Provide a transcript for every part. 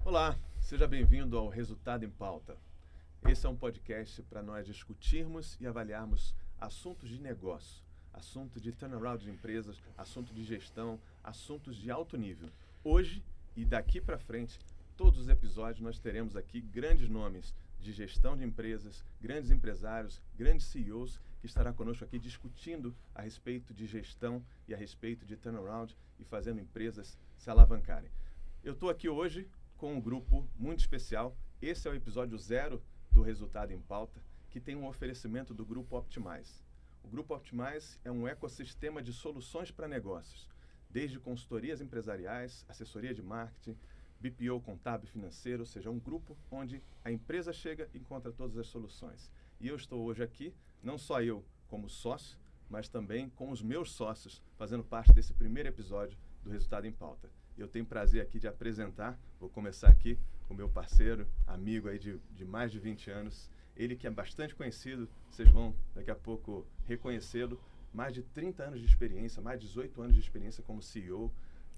Olá, seja bem-vindo ao Resultado em Pauta. Esse é um podcast para nós discutirmos e avaliarmos assuntos de negócio, assuntos de turnaround de empresas, assuntos de gestão, assuntos de alto nível. Hoje e daqui para frente, todos os episódios nós teremos aqui grandes nomes de gestão de empresas, grandes empresários, grandes CEOs que estarão conosco aqui discutindo a respeito de gestão e a respeito de turnaround e fazendo empresas se alavancarem. Eu estou aqui hoje com um grupo muito especial. Esse é o episódio 0 do Resultado em Pauta, que tem um oferecimento do Grupo Optimize. O Grupo Optimize é um ecossistema de soluções para negócios, desde consultorias empresariais, assessoria de marketing, BPO contábil e financeiro, ou seja, um grupo onde a empresa chega e encontra todas as soluções. E eu estou hoje aqui, não só eu como sócio, mas também com os meus sócios, fazendo parte desse primeiro episódio do Resultado em Pauta. Eu tenho o prazer aqui de apresentar, vou começar aqui com o meu parceiro, amigo aí de mais de 20 anos, ele que é bastante conhecido, vocês vão daqui a pouco reconhecê-lo, mais de 30 anos de experiência, mais de 18 anos de experiência como CEO,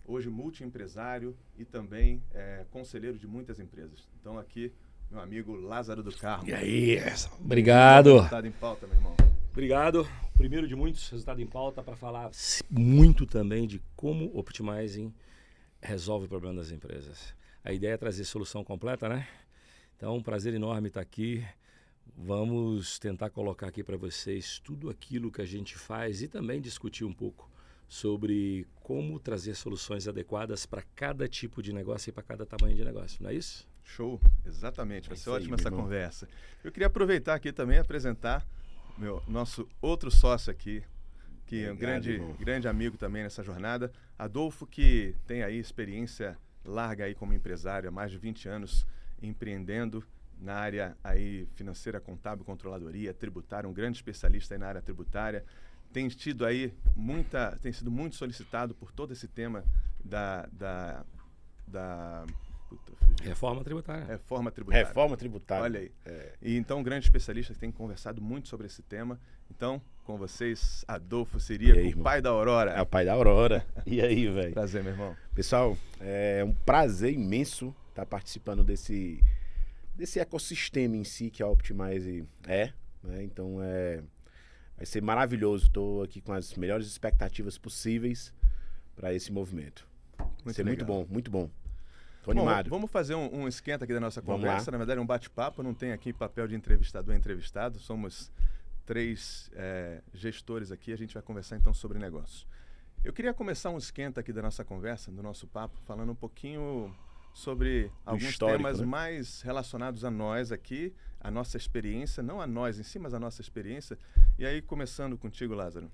hoje multiempresário e também conselheiro de muitas empresas. Então aqui, meu amigo Lázaro do Carmo. E aí, obrigado. Resultado em Pauta, meu irmão. Obrigado. Primeiro de muitos, Resultado em Pauta, para falar muito também de como o Optimizing resolve o problema das empresas. A ideia é trazer solução completa, né? Então, um prazer enorme estar aqui. Vamos tentar colocar aqui para vocês tudo aquilo que a gente faz e também discutir um pouco sobre como trazer soluções adequadas para cada tipo de negócio e para cada tamanho de negócio, não é isso? Show, exatamente. Vai ser ótima essa conversa. Eu queria aproveitar aqui também e apresentar nosso outro sócio aqui, que é um grande amigo também nessa jornada, Adolfo, que tem aí experiência larga aí como empresário, há mais de 20 anos empreendendo na área aí financeira, contábil, controladoria, tributária, um grande especialista aí na área tributária. Tem sido muito solicitado por todo esse tema da Reforma tributária. Reforma tributária. Olha aí. E então, um grande especialista que tem conversado muito sobre esse tema. Então, com vocês, Adolfo Ciríaco, o pai da Aurora. É o pai da Aurora. E aí, velho? Prazer, meu irmão. Pessoal, é um prazer imenso estar participando desse ecossistema em si que a Optimize né? Então, vai ser maravilhoso. Estou aqui com as melhores expectativas possíveis para esse movimento. Vai ser muito bom, muito bom. Tô animado. Vamos fazer um esquenta aqui da nossa conversa. Na verdade, é um bate-papo, não tem aqui papel de entrevistador entrevistado. Somos 3 gestores aqui, a gente vai conversar então sobre negócios. Eu queria começar um esquenta aqui da nossa conversa, do nosso papo, falando um pouquinho sobre alguns temas, né, mais relacionados a nós aqui, a nossa experiência, não a nós em si, mas a nossa experiência. E aí, começando contigo, Lázaro.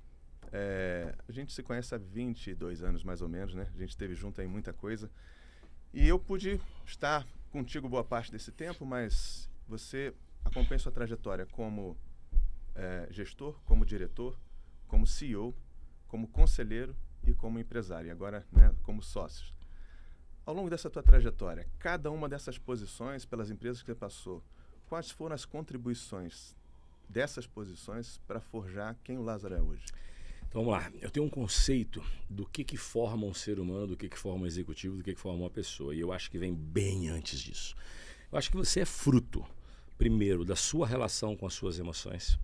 A gente se conhece há 22 anos, mais ou menos, né? A gente esteve junto aí muita coisa. E eu pude estar contigo boa parte desse tempo, mas você acompanha sua trajetória como gestor, como diretor, como CEO, como conselheiro e como empresário, e agora, né, como sócios. Ao longo dessa tua trajetória, cada uma dessas posições, pelas empresas que você passou, quais foram as contribuições dessas posições para forjar quem o Lázaro é hoje? Então vamos lá, eu tenho um conceito do que forma um ser humano, do que forma um executivo, do que forma uma pessoa, e eu acho que vem bem antes disso. Eu acho que você é fruto, primeiro, da sua relação com as suas emoções.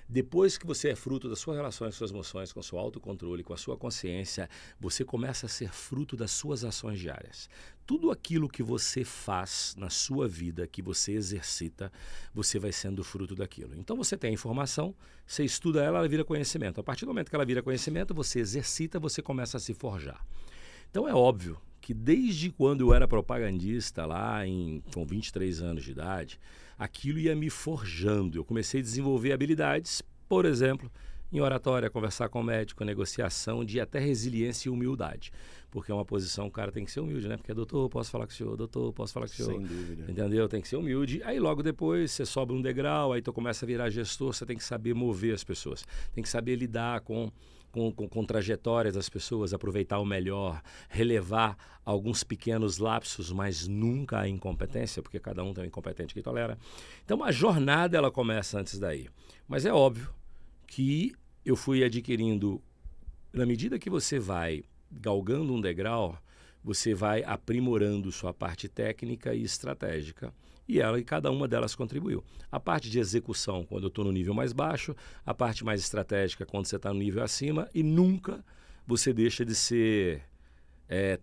Depois que você é fruto das suas relações com suas emoções, com o seu autocontrole, com a sua consciência, você começa a ser fruto das suas ações diárias. Tudo aquilo que você faz na sua vida, que você exercita, você vai sendo fruto daquilo. Então você tem a informação, você estuda ela, ela vira conhecimento. A partir do momento que ela vira conhecimento, você exercita, você começa a se forjar. Então é óbvio que desde quando eu era propagandista lá com 23 anos de idade, aquilo ia me forjando. Eu comecei a desenvolver habilidades, por exemplo, em oratória, conversar com o médico, negociação, de até resiliência e humildade. Porque é uma posição, o cara tem que ser humilde, né? Porque, doutor, posso falar com o senhor? Doutor, posso falar com o senhor? Sem dúvida. Entendeu? Tem que ser humilde. Aí logo depois você sobe um degrau, aí tu começa a virar gestor, você tem que saber mover as pessoas. Tem que saber lidar com trajetórias das pessoas, aproveitar o melhor, relevar alguns pequenos lapsos, mas nunca a incompetência, porque cada um tem um incompetente que tolera. Então a jornada ela começa antes daí. Mas é óbvio que eu fui adquirindo, na medida que você vai galgando um degrau, você vai aprimorando sua parte técnica e estratégica. E cada uma delas contribuiu. A parte de execução, quando eu estou no nível mais baixo, a parte mais estratégica, quando você está no nível acima, e nunca você deixa de ser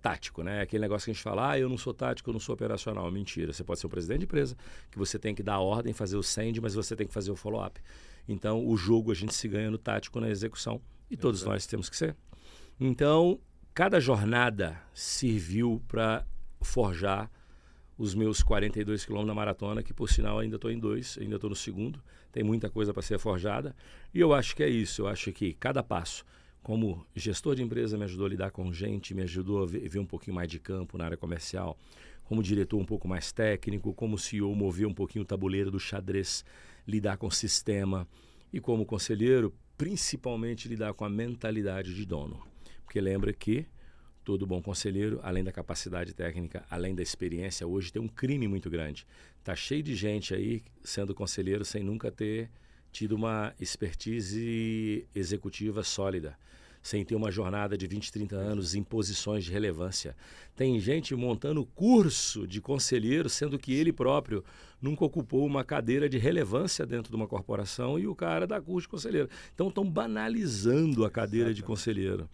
tático, né? Aquele negócio que a gente fala, eu não sou tático, eu não sou operacional. Mentira, você pode ser o presidente de empresa, que você tem que dar a ordem, fazer o send, mas você tem que fazer o follow-up. Então, o jogo a gente se ganha no tático, na execução, e todos nós temos que ser. Então, cada jornada serviu para forjar os meus 42 quilômetros na maratona, que por sinal ainda estou em 2, ainda estou no segundo, tem muita coisa para ser forjada, e eu acho que é isso, eu acho que cada passo, como gestor de empresa me ajudou a lidar com gente, me ajudou a ver um pouquinho mais de campo na área comercial, como diretor um pouco mais técnico, como CEO mover um pouquinho o tabuleiro do xadrez, lidar com o sistema, e como conselheiro, principalmente lidar com a mentalidade de dono, porque lembra que todo bom conselheiro, além da capacidade técnica, além da experiência, hoje tem um crime muito grande. Está cheio de gente aí sendo conselheiro sem nunca ter tido uma expertise executiva sólida, sem ter uma jornada de 20, 30 anos em posições de relevância. Tem gente montando curso de conselheiro, sendo que ele próprio nunca ocupou uma cadeira de relevância dentro de uma corporação e o cara dá curso de conselheiro. Então estão banalizando a cadeira de conselheiro.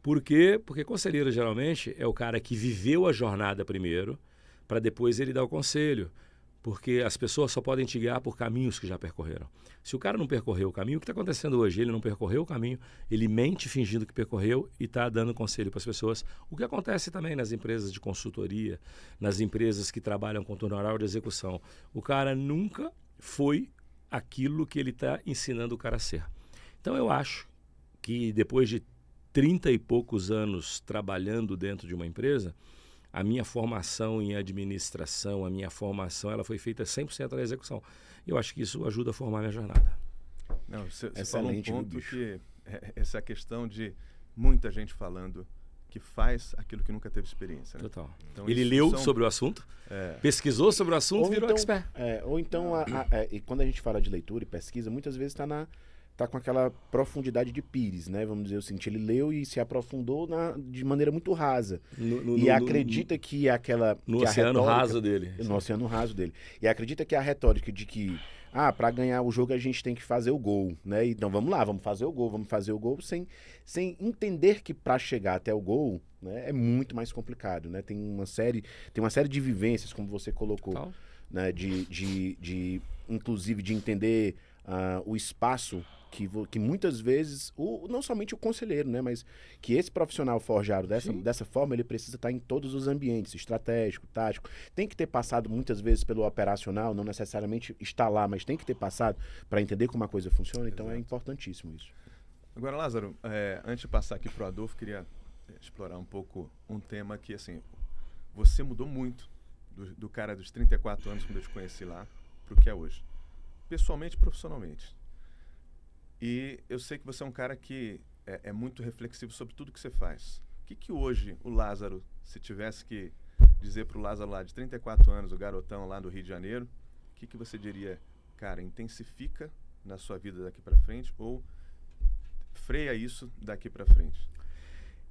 Por quê? Porque conselheiro geralmente é o cara que viveu a jornada primeiro, para depois ele dar o conselho. Porque as pessoas só podem te guiar por caminhos que já percorreram. Se o cara não percorreu o caminho, o que está acontecendo hoje? Ele não percorreu o caminho, ele mente fingindo que percorreu e está dando conselho para as pessoas. O que acontece também nas empresas de consultoria, nas empresas que trabalham com turnaround de execução. O cara nunca foi aquilo que ele está ensinando o cara a ser. Então eu acho que depois de 30 e poucos anos trabalhando dentro de uma empresa, a minha formação em administração, a minha formação, ela foi feita 100% na execução. Eu acho que isso ajuda a formar a minha jornada. Não, você falou um ponto que essa questão de muita gente falando que faz aquilo que nunca teve experiência. Né? Total. Então, ele leu sobre o assunto, pesquisou sobre o assunto, virou expert. Ou então, e quando a gente fala de leitura e pesquisa, muitas vezes está com aquela profundidade de Pires, né? Vamos dizer o seguinte, ele leu e se aprofundou de maneira muito rasa. Acredita que aquela... No que oceano retórica, raso dele. No oceano raso dele. E acredita que a retórica de que, para ganhar o jogo a gente tem que fazer o gol, né? Então vamos lá, vamos fazer o gol, sem entender que para chegar até o gol, né, é muito mais complicado, né? Tem uma série de vivências, como você colocou, né? Inclusive de entender o espaço que muitas vezes, não somente o conselheiro, né, mas que esse profissional forjado dessa forma, ele precisa estar em todos os ambientes, estratégico, tático, tem que ter passado muitas vezes pelo operacional, não necessariamente estar lá, mas tem que ter passado para entender como a coisa funciona, então é importantíssimo isso. Agora, Lázaro, antes de passar aqui para o Adolfo, queria explorar um pouco um tema que, assim, você mudou muito do cara dos 34 anos, quando eu te conheci lá, para o que é hoje. Pessoalmente e profissionalmente. E eu sei que você é um cara que é muito reflexivo sobre tudo que você faz. O que hoje o Lázaro, se tivesse que dizer para o Lázaro lá de 34 anos, o garotão lá do Rio de Janeiro, o que você diria, cara, intensifica na sua vida daqui para frente ou freia isso daqui para frente?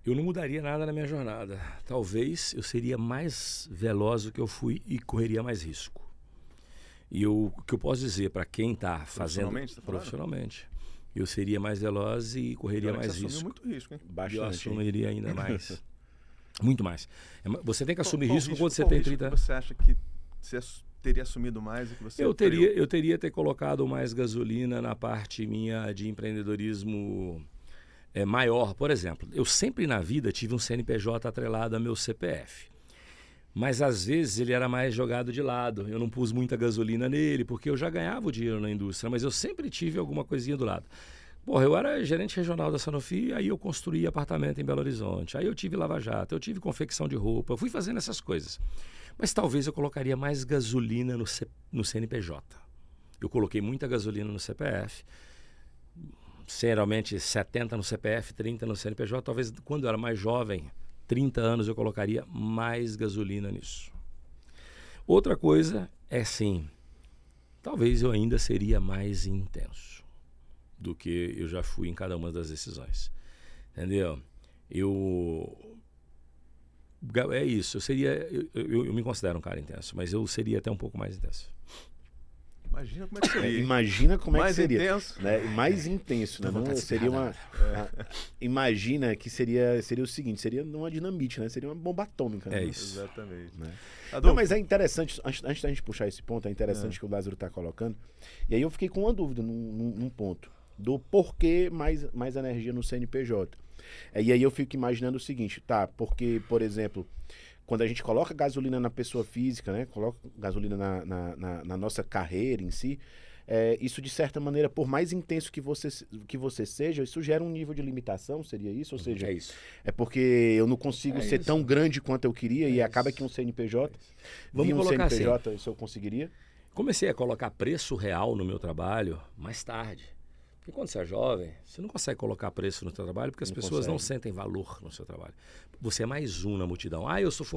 Eu não mudaria nada na minha jornada. Talvez eu seria mais veloz do que eu fui e correria mais risco. E o que eu posso dizer para quem está fazendo profissionalmente, eu seria mais veloz e correria mais risco. Assumiu muito risco, hein? Bastante. Eu assumiria ainda mais. Muito mais. Você tem que assumir risco quando você tem 30 anos. Você acha que você teria assumido mais e que você eu teria ter colocado mais gasolina na parte minha de empreendedorismo maior. Por exemplo, eu sempre na vida tive um CNPJ atrelado a meu CPF. Mas às vezes ele era mais jogado de lado. Eu não pus muita gasolina nele, porque eu já ganhava o dinheiro na indústria, mas eu sempre tive alguma coisinha do lado. Porra, eu era gerente regional da Sanofi, aí eu construí apartamento em Belo Horizonte, aí eu tive Lava Jato, eu tive confecção de roupa, eu fui fazendo essas coisas. Mas talvez eu colocaria mais gasolina no CNPJ. Eu coloquei muita gasolina no CPF, geralmente 70 no CPF, 30 no CNPJ, talvez quando eu era mais jovem, 30 anos eu colocaria mais gasolina nisso. Outra coisa é sim, talvez eu ainda seria mais intenso do que eu já fui em cada uma das decisões. Entendeu? É isso. Eu me considero um cara intenso, mas eu seria até um pouco mais intenso. Imagina como é que seria. Imagina como é que Mais seria. intenso. Né? Mais intenso, né? Não, seria uma. Imagina que seria o seguinte: seria uma dinamite, né? Seria uma bomba atômica. É né? isso. Exatamente. Né? Adolfo, Não, mas é interessante, antes da gente puxar esse ponto, é interessante que o Lázaro está colocando. E aí eu fiquei com uma dúvida num ponto. Do porquê mais energia no CNPJ. E aí eu fico imaginando o seguinte, tá? Porque, por exemplo, quando a gente coloca gasolina na pessoa física, né? Coloca gasolina na nossa carreira em si, isso de certa maneira, por mais intenso que você seja, isso gera um nível de limitação, seria isso? Ou seja, É isso. é porque eu não consigo ser tão grande quanto eu queria e acaba que um CNPJ, Vamos um colocar CNPJ, isso eu conseguiria? Comecei a colocar preço real no meu trabalho mais tarde. Porque quando você é jovem, você não consegue colocar preço no seu trabalho porque as pessoas não sentem valor no seu trabalho. Você é mais um na multidão. Eu sou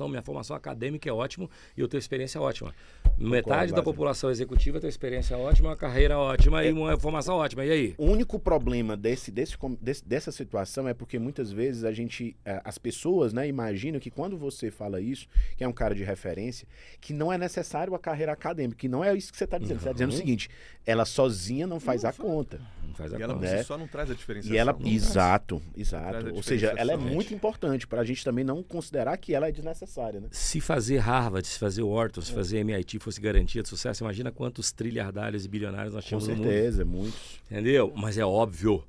minha formação acadêmica é ótima e eu tenho experiência ótima. Metade da população executiva tem experiência ótima, uma carreira ótima e uma formação ótima. E aí? O único problema dessa situação é porque muitas vezes as pessoas, né, imaginam que quando você fala isso, que é um cara de referência, que não é necessário a carreira acadêmica, que não é isso que você está dizendo. Você está dizendo o seguinte, ela sozinha não faz a conta. Não faz a E ela conta. por si só não traz a diferenciação. E ela, não exato. Traz a Ou seja, ela é diferenciação. muito importante para a gente também não considerar que ela é desnecessária, né? Se fazer Harvard, se fazer Wharton, se fazer MIT fosse garantia de sucesso, imagina quantos trilhardários e bilionários nós Com tínhamos no mundo. certeza, muitos. Entendeu? Mas é óbvio,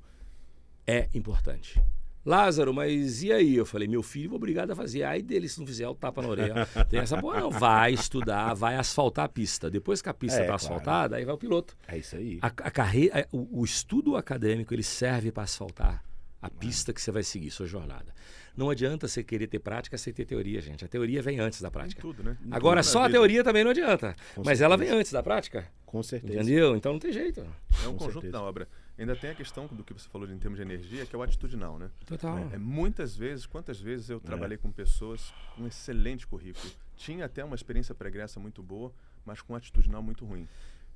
é importante. Lázaro, mas e aí? Eu falei, meu filho, vou obrigado a fazer. Aí dele, se não fizer, o tapa na orelha. Tem essa porra, não. Vai estudar, vai asfaltar a pista. Depois que a pista está claro. asfaltada, aí vai o piloto. É isso aí. A carreira, o estudo acadêmico, ele serve para asfaltar a pista que você vai seguir, sua jornada. Não adianta você querer ter prática sem ter teoria, gente. A teoria vem antes da prática. Tudo, né? Agora, Tudo na só a vida. teoria também não adianta. Com Mas certeza. ela vem antes da prática. Com certeza. Entendeu? Então não tem jeito. É um Com conjunto certeza. da obra. Ainda tem a questão do que você falou em termos de energia, que é o atitudinal, né? Total. Muitas vezes, quantas vezes eu trabalhei com pessoas com um excelente currículo. Tinha até uma experiência pregressa muito boa, mas com um atitudinal muito ruim.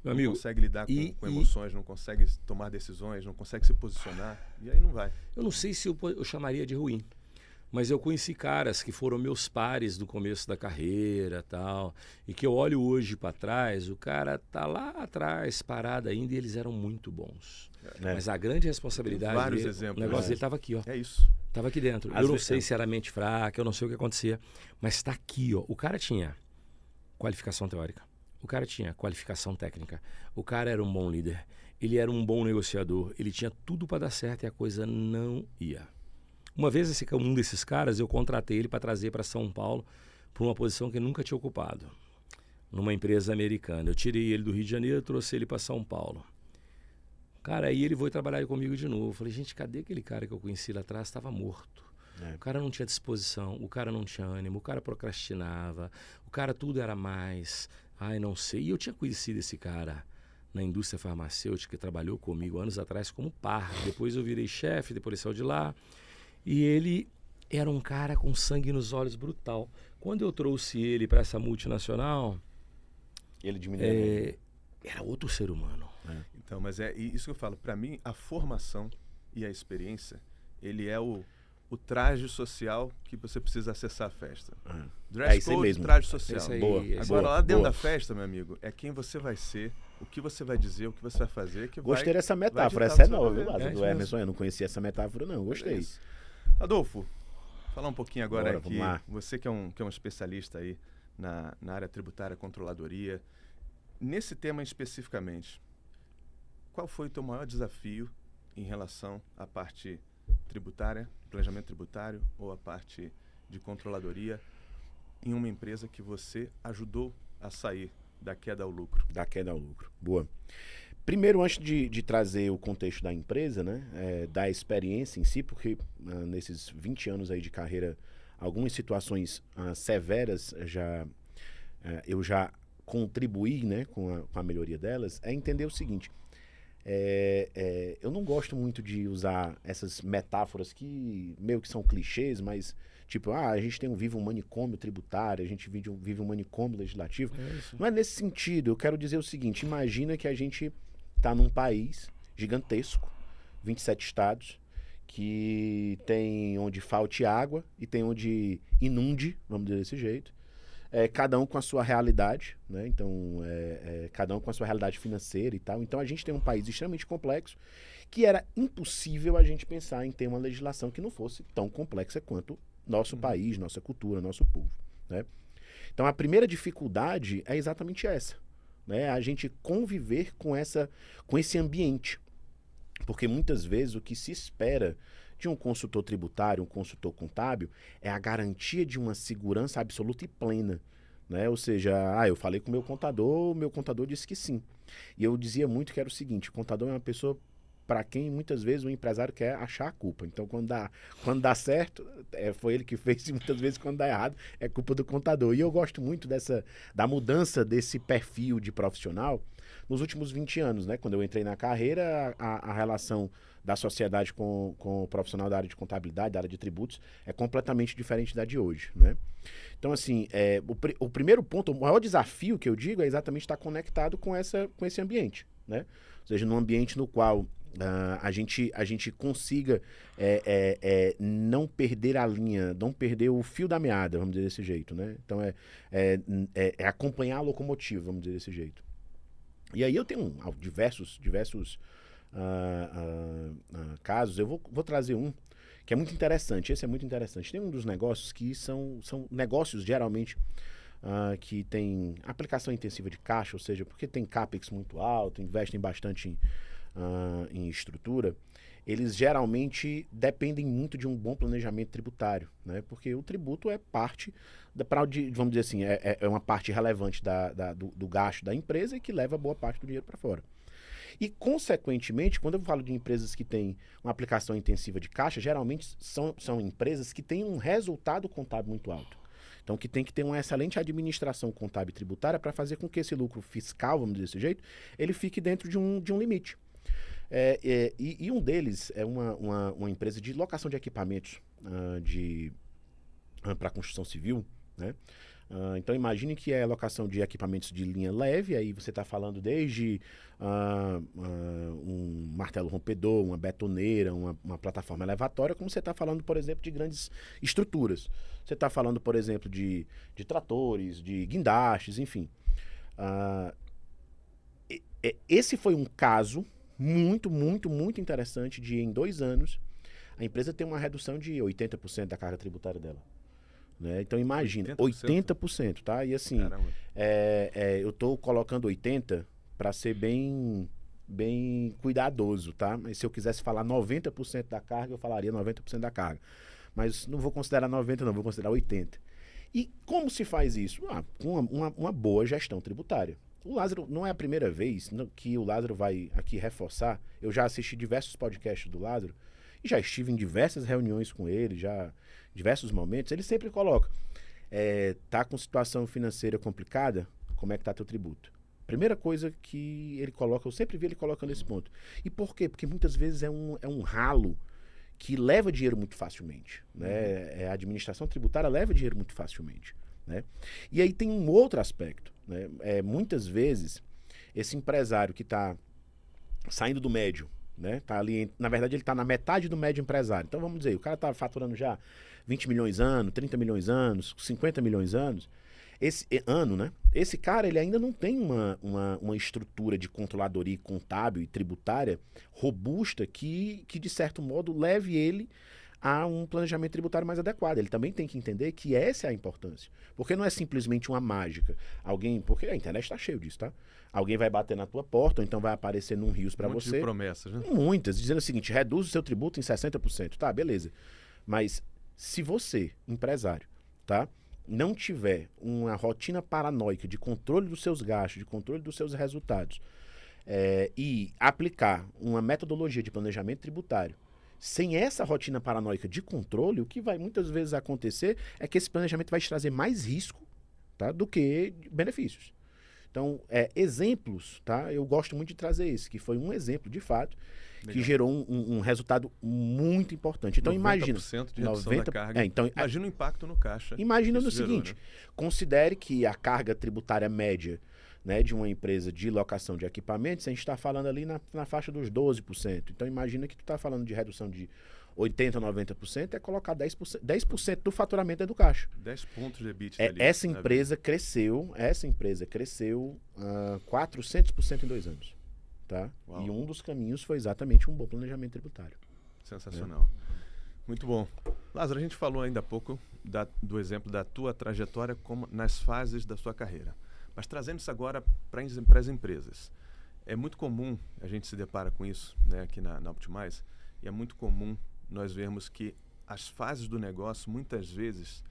Meu Não amigo, consegue lidar com emoções, não consegue tomar decisões, não consegue se posicionar, e aí não vai. eu não sei se eu chamaria de ruim. Mas eu conheci caras que foram meus pares no começo da carreira tal, e que eu olho hoje para trás, o cara tá lá atrás, parado ainda, e eles eram muito bons. Mas a grande responsabilidade Tem vários dele, exemplos, o negócio né? dele estava aqui, ó. É isso. Tava aqui dentro. Às Eu não vezes- sei se era mente fraca, eu não sei o que acontecia, mas está aqui, ó. O cara tinha qualificação teórica, o cara tinha qualificação técnica, o cara era um bom líder, ele era um bom negociador, ele tinha tudo para dar certo e a coisa não ia. Uma vez um desses caras, eu contratei ele para trazer para São Paulo para uma posição que ele nunca tinha ocupado, numa empresa americana. Eu tirei ele do Rio de Janeiro, trouxe ele para São Paulo. Cara, aí ele foi trabalhar comigo de novo. Eu falei, gente, cadê aquele cara que eu conheci lá atrás? Estava morto. O cara não tinha disposição, o cara não tinha ânimo, o cara procrastinava, o cara tudo era mais. Ai, não sei. E eu tinha conhecido esse cara na indústria farmacêutica, que trabalhou comigo anos atrás como par. Depois eu virei chefe, depois ele saiu de lá. E ele era um cara com sangue nos olhos brutal. Quando eu trouxe ele para essa multinacional, Ele diminuiu. era outro ser humano. Então, mas é isso que eu falo. Para mim, a formação e a experiência, ele é o traje social que você precisa acessar a festa. Dress isso aí code, mesmo. traje social. Isso aí, Boa. isso aí. Agora, Boa, lá dentro boa. da festa, meu amigo, é quem você vai ser, o que você vai dizer, o que você vai fazer, que Gostei vai... dessa metáfora. ditar Essa é o que você nova, vai viu, fazer. Lázaro? isso Do mesmo. Emerson, eu não conhecia essa metáfora, não. Gostei. É isso. Adolfo, falar um pouquinho agora Bora, aqui. vamos lá. Você que é um especialista aí na área tributária, controladoria. Nesse tema especificamente, qual foi o teu maior desafio em relação à parte tributária, planejamento tributário, ou a parte de controladoria em uma empresa que você ajudou a sair da queda ao lucro? Da queda ao lucro. Boa. Primeiro, antes de trazer o contexto da empresa, né, da experiência em si, porque nesses 20 anos aí de carreira, algumas situações severas eu já contribuí, né, com a melhoria delas, é entender o seguinte: eu não gosto muito de usar essas metáforas que meio que são clichês, mas tipo, a gente vive um manicômio tributário, a gente vive um manicômio legislativo. Não é nesse sentido. Eu quero dizer o seguinte: imagina que a gente está num país gigantesco, 27 estados, que tem onde falte água e tem onde inunde, vamos dizer desse jeito. Cada um com a sua realidade, né? Então, cada um com a sua realidade financeira e tal. Então, a gente tem um país extremamente complexo que era impossível a gente pensar em ter uma legislação que não fosse tão complexa quanto nosso país, nossa cultura, nosso povo, né? Então, a primeira dificuldade é exatamente essa, né? A gente conviver com esse ambiente. Porque muitas vezes o que se espera de um consultor tributário, um consultor contábil, é a garantia de uma segurança absoluta e plena, né? Ou seja, eu falei com o meu contador disse que sim. E eu dizia muito que era o seguinte, o contador é uma pessoa para quem muitas vezes o empresário quer achar a culpa. Então, quando dá certo, foi ele que fez, e muitas vezes quando dá errado, é culpa do contador. E eu gosto muito da mudança desse perfil de profissional nos últimos 20 anos, né? Quando eu entrei na carreira, a relação da sociedade com o profissional da área de contabilidade, da área de tributos, é completamente diferente da de hoje, né? Então, assim, o primeiro ponto, o maior desafio que eu digo é exatamente estar conectado com esse ambiente, né? Ou seja, num ambiente no qual a gente consiga não perder a linha, não perder o fio da meada, vamos dizer desse jeito, né? Então, é acompanhar a locomotiva, vamos dizer desse jeito. E aí eu tenho diversos casos. Eu vou trazer um que é muito interessante. Esse é muito interessante. Tem um dos negócios que são negócios geralmente que tem aplicação intensiva de caixa, ou seja, porque tem CAPEX muito alto, investem bastante em estrutura. Eles geralmente dependem muito de um bom planejamento tributário, né? Porque o tributo é parte, vamos dizer assim, é uma parte relevante do gasto da empresa e que leva boa parte do dinheiro para fora. E, consequentemente, quando eu falo de empresas que têm uma aplicação intensiva de caixa, geralmente são empresas que têm um resultado contábil muito alto. Então, que tem que ter uma excelente administração contábil e tributária para fazer com que esse lucro fiscal, vamos dizer desse jeito, ele fique dentro de um limite. E um deles é uma empresa de locação de equipamentos para construção civil, né? Então imagine que é locação de equipamentos de linha leve, aí você está falando desde um martelo rompedor, uma betoneira, uma plataforma elevatória, como você está falando, por exemplo, de grandes estruturas. Você está falando, por exemplo, de tratores, de guindastes, enfim. Esse foi um caso muito, muito, muito interessante de, em 2 anos, a empresa tem uma redução de 80% da carga tributária dela. Né? Então, imagina, 80%, tá? E assim, eu estou colocando 80% para ser bem cuidadoso, tá? Mas se eu quisesse falar 90% da carga, eu falaria 90% da carga. Mas não vou considerar 90%, não, vou considerar 80%. E como se faz isso? Com uma boa gestão tributária. O Lázaro, não é a primeira vez que o Lázaro vai aqui reforçar. Eu já assisti diversos podcasts do Lázaro e já estive em diversas reuniões com ele, já diversos momentos. Ele sempre coloca, tá com situação financeira complicada, como é que tá teu tributo? Primeira coisa que ele coloca, eu sempre vi ele colocando esse ponto. E por quê? Porque muitas vezes é um ralo que leva dinheiro muito facilmente, né? A administração tributária leva dinheiro muito facilmente, né? E aí tem um outro aspecto, né? Muitas vezes, esse empresário que está saindo do médio, né? Tá ali, na verdade, ele está na metade do médio empresário. Então, vamos dizer, o cara está faturando já 20 milhões ano, 30 milhões anos, 50 milhões anos, né? Esse cara, ele ainda não tem uma estrutura de controladoria contábil e tributária robusta que, de certo modo, leve ele a um planejamento tributário mais adequado. Ele também tem que entender que essa é a importância. Porque não é simplesmente uma mágica. Porque a internet está cheio disso, tá? Alguém vai bater na tua porta, ou então vai aparecer num rios para você. De promessas, né? Muitas, dizendo o seguinte, reduz o seu tributo em 60%. Tá, beleza. Mas se você, empresário, tá, não tiver uma rotina paranoica de controle dos seus gastos, de controle dos seus resultados, e aplicar uma metodologia de planejamento tributário, sem essa rotina paranoica de controle, o que vai muitas vezes acontecer é que esse planejamento vai te trazer mais risco, tá, do que benefícios. Então, exemplos, tá? Eu gosto muito de trazer esse, que foi um exemplo, de fato, legal, que gerou um resultado muito importante. Então, imagina... 90% de redução da carga. Imagina o impacto no caixa. Imagina no seguinte, né? Considere que a carga tributária média, né, de uma empresa de locação de equipamentos, a gente está falando ali na faixa dos 12%. Então, imagina que tu está falando de redução de 80%, 90%, é colocar 10% do faturamento dentro do caixa. 10 pontos de EBITDA ali. Essa empresa cresceu 400% em 2 anos. Tá? Uau. E um dos caminhos foi exatamente um bom planejamento tributário. Sensacional. Muito bom. Lázaro, a gente falou ainda há pouco do exemplo da tua trajetória nas fases da sua carreira. Mas trazendo isso agora para as empresas. É muito comum, a gente se depara com isso, né, aqui na Optimize, e é muito comum nós vermos que as fases do negócio, muitas vezes,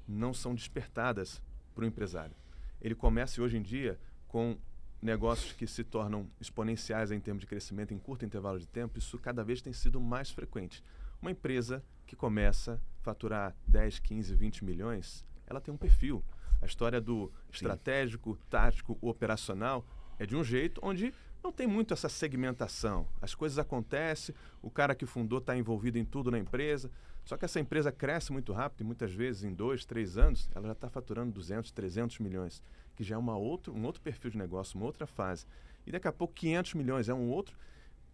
não são despertadas para o empresário. Ele começa hoje em dia com negócios que se tornam exponenciais em termos de crescimento em curto intervalo de tempo. Isso cada vez tem sido mais frequente. Uma empresa que começa a faturar 10, 15, 20 milhões, ela tem um perfil. A história do estratégico, tático, operacional é de um jeito onde não tem muito essa segmentação. As coisas acontecem, o cara que fundou está envolvido em tudo na empresa, só que essa empresa cresce muito rápido e muitas vezes em 2, 3 anos ela já está faturando 200, 300 milhões, que já é um outro perfil de negócio, uma outra fase. E daqui a pouco 500 milhões é um outro.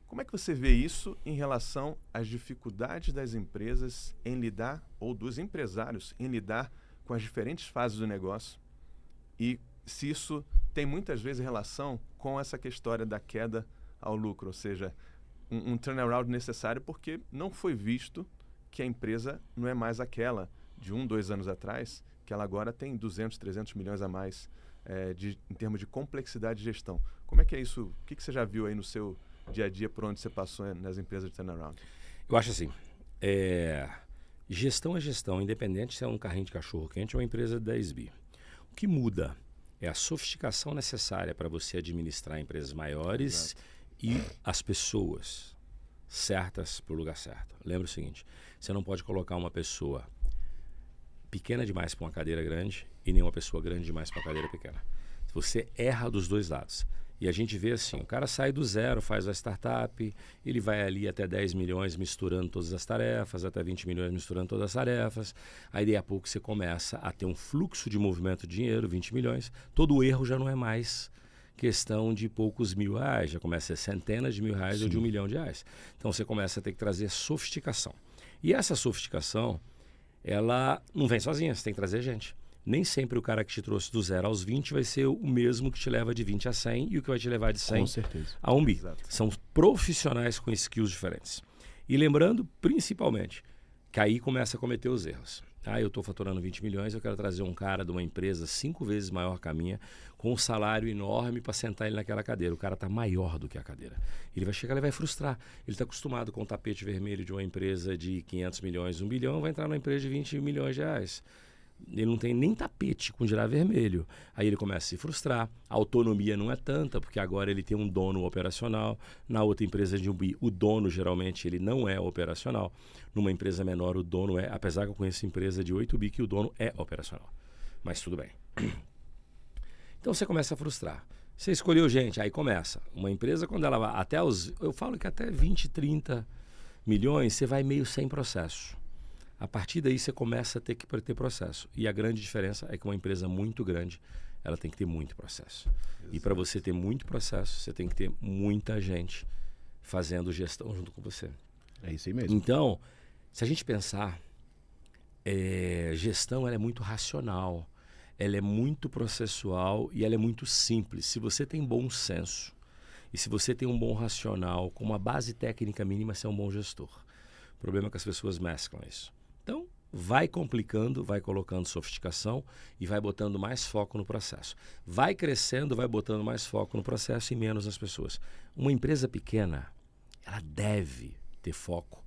Como é que você vê isso em relação às dificuldades das empresas em lidar, ou dos empresários em lidar com as diferentes fases do negócio? E se isso tem muitas vezes relação com essa história da queda ao lucro, ou seja, um turnaround necessário porque não foi visto que a empresa não é mais aquela de 1, 2 anos atrás, que ela agora tem 200, 300 milhões a mais em termos de complexidade de gestão. Como é que é isso? O que você já viu aí no seu dia a dia, por onde você passou nas empresas de turnaround? Eu acho assim, gestão é gestão, independente se é um carrinho de cachorro-quente ou uma empresa de 10 bi. O que muda é a sofisticação necessária para você administrar empresas maiores. Exato. E as pessoas certas para o lugar certo. Lembra o seguinte, você não pode colocar uma pessoa pequena demais para uma cadeira grande e nem uma pessoa grande demais para uma cadeira pequena. Você erra dos dois lados. E a gente vê assim, o cara sai do zero, faz a startup, ele vai ali até 10 milhões misturando todas as tarefas, até 20 milhões misturando todas as tarefas. Aí, daí a pouco, você começa a ter um fluxo de movimento de dinheiro, 20 milhões. Todo o erro já não é mais questão de poucos mil reais, já começa a ser centenas de mil reais. Sim. Ou de 1 milhão de reais. Então, você começa a ter que trazer sofisticação. E essa sofisticação, ela não vem sozinha, você tem que trazer gente. Nem sempre o cara que te trouxe do 0 aos 20 vai ser o mesmo que te leva de 20 a 100 e o que vai te levar de 100 a 1 bi. Exato. São profissionais com skills diferentes. E lembrando, principalmente, que aí começa a cometer os erros. Eu estou faturando 20 milhões, eu quero trazer um cara de uma empresa 5 vezes maior que a minha, com um salário enorme para sentar ele naquela cadeira. O cara está maior do que a cadeira. Ele vai chegar e vai frustrar. Ele está acostumado com o tapete vermelho de uma empresa de 500 milhões, 1 bilhão, vai entrar numa empresa de 20 milhões de reais. Ele não tem nem tapete com girar vermelho. Aí ele começa a se frustrar. A autonomia não é tanta, porque agora ele tem um dono operacional. Na outra empresa de 1 bi, o dono geralmente ele não é operacional. Numa empresa menor, o dono é, apesar que eu conheço empresa de 8 bi que o dono é operacional. Mas tudo bem. Então você começa a frustrar. Você escolheu gente, aí começa. Uma empresa, quando ela vai até eu falo que até 20, 30 milhões, você vai meio sem processo. A partir daí você começa a ter que ter processo. E a grande diferença é que uma empresa muito grande, ela tem que ter muito processo. Exato. E para você ter muito processo, você tem que ter muita gente fazendo gestão junto com você. É isso aí mesmo. Então, se a gente pensar, gestão ela é muito racional, ela é muito processual e ela é muito simples. Se você tem bom senso e se você tem um bom racional, com uma base técnica mínima, você é um bom gestor. O problema é que as pessoas mesclam isso. Então, vai complicando, vai colocando sofisticação e vai botando mais foco no processo. Vai crescendo, vai botando mais foco no processo e menos nas pessoas. Uma empresa pequena, ela deve ter foco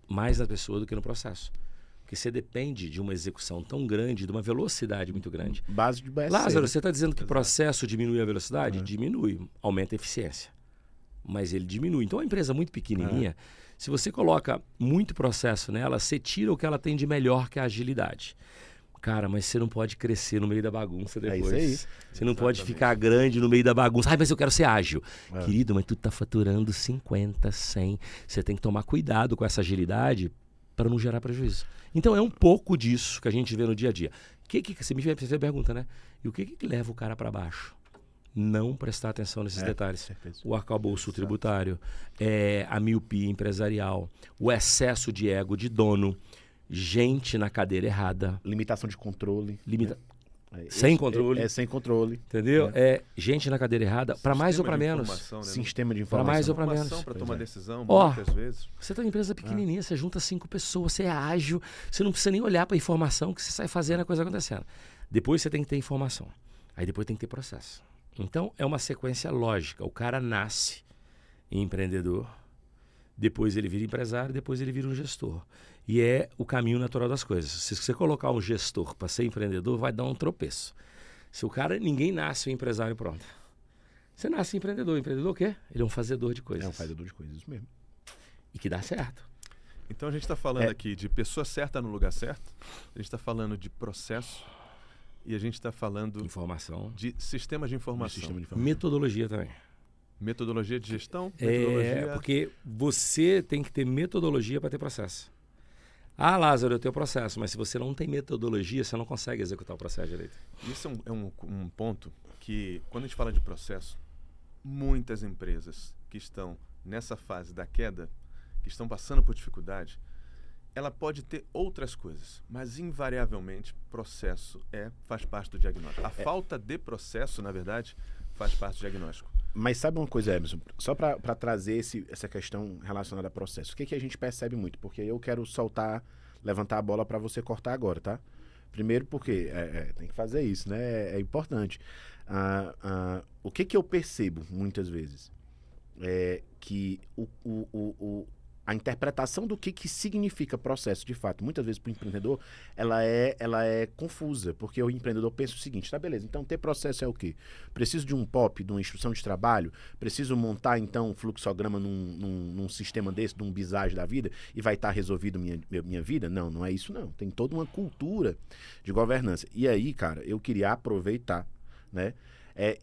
mais na pessoa do que no processo. Porque você depende de uma execução tão grande, de uma velocidade muito grande. Base de BSC. Lázaro, você está dizendo que o processo diminui a velocidade? Diminui, aumenta a eficiência. Mas ele diminui. Então, uma empresa muito pequenininha, se você coloca muito processo nela, você tira o que ela tem de melhor, que é a agilidade. Cara, mas você não pode crescer no meio da bagunça depois. É isso aí. Você não pode ficar grande no meio da bagunça. Mas eu quero ser ágil. Querido, mas tu tá faturando 50, 100. Você tem que tomar cuidado com essa agilidade para não gerar prejuízo. Então, é um pouco disso que a gente vê no dia a dia. Você me fez a pergunta, né? E o que leva o cara para baixo? não prestar atenção nesses detalhes. Certeza. O arcabouço tributário, a miopia empresarial, o excesso de ego de dono, gente na cadeira errada. Limitação de controle. Sem controle. Sem controle. Entendeu? Gente na cadeira errada, para mais ou para menos. Né? Sistema de Para informação. mais ou para menos. Para tomar decisão, Ó, muitas vezes. Você tem uma empresa pequenininha, você junta 5 pessoas, você é ágil, você não precisa nem olhar para a informação que você sai fazendo a coisa acontecendo. Depois você tem que ter informação. Aí depois tem que ter processo. Então, é uma sequência lógica. O cara nasce empreendedor, depois ele vira empresário, depois ele vira um gestor. E é o caminho natural das coisas. Se você colocar um gestor para ser empreendedor, vai dar um tropeço. Se o cara, ninguém nasce um empresário pronto. Você nasce empreendedor. Empreendedor o quê? Ele é um fazedor de coisas. É um fazedor de coisas, isso mesmo. E que dá certo. Então a gente está falando aqui de pessoa certa no lugar certo, a gente está falando de processo e a gente está falando Informação. de sistemas de informação. Metodologia também. Metodologia de gestão? Metodologia... Porque você tem que ter metodologia para ter processo. Ah, Lázaro, eu tenho processo, mas se você não tem metodologia, você não consegue executar o processo direito. Isso é um ponto que, quando a gente fala de processo, muitas empresas que estão nessa fase da queda, que estão passando por dificuldade, ela pode ter outras coisas, mas invariavelmente processo faz parte do diagnóstico. A falta de processo, na verdade, faz parte do diagnóstico. Mas sabe uma coisa, Emerson? Só para trazer essa questão relacionada a processo. O que a gente percebe muito? Porque eu quero levantar a bola para você cortar agora, tá? Primeiro porque tem que fazer isso, né? É importante. O que eu percebo muitas vezes é que a interpretação do que significa processo, de fato, muitas vezes para o empreendedor, ela é confusa, porque o empreendedor pensa o seguinte, tá, beleza, então ter processo é o quê? Preciso de um POP, de uma instrução de trabalho? Preciso montar, então, um fluxograma num sistema desse, num Visage da vida, e vai estar resolvido minha vida? Não, não é isso não. Tem toda uma cultura de governança. E aí, cara, eu queria aproveitar, né?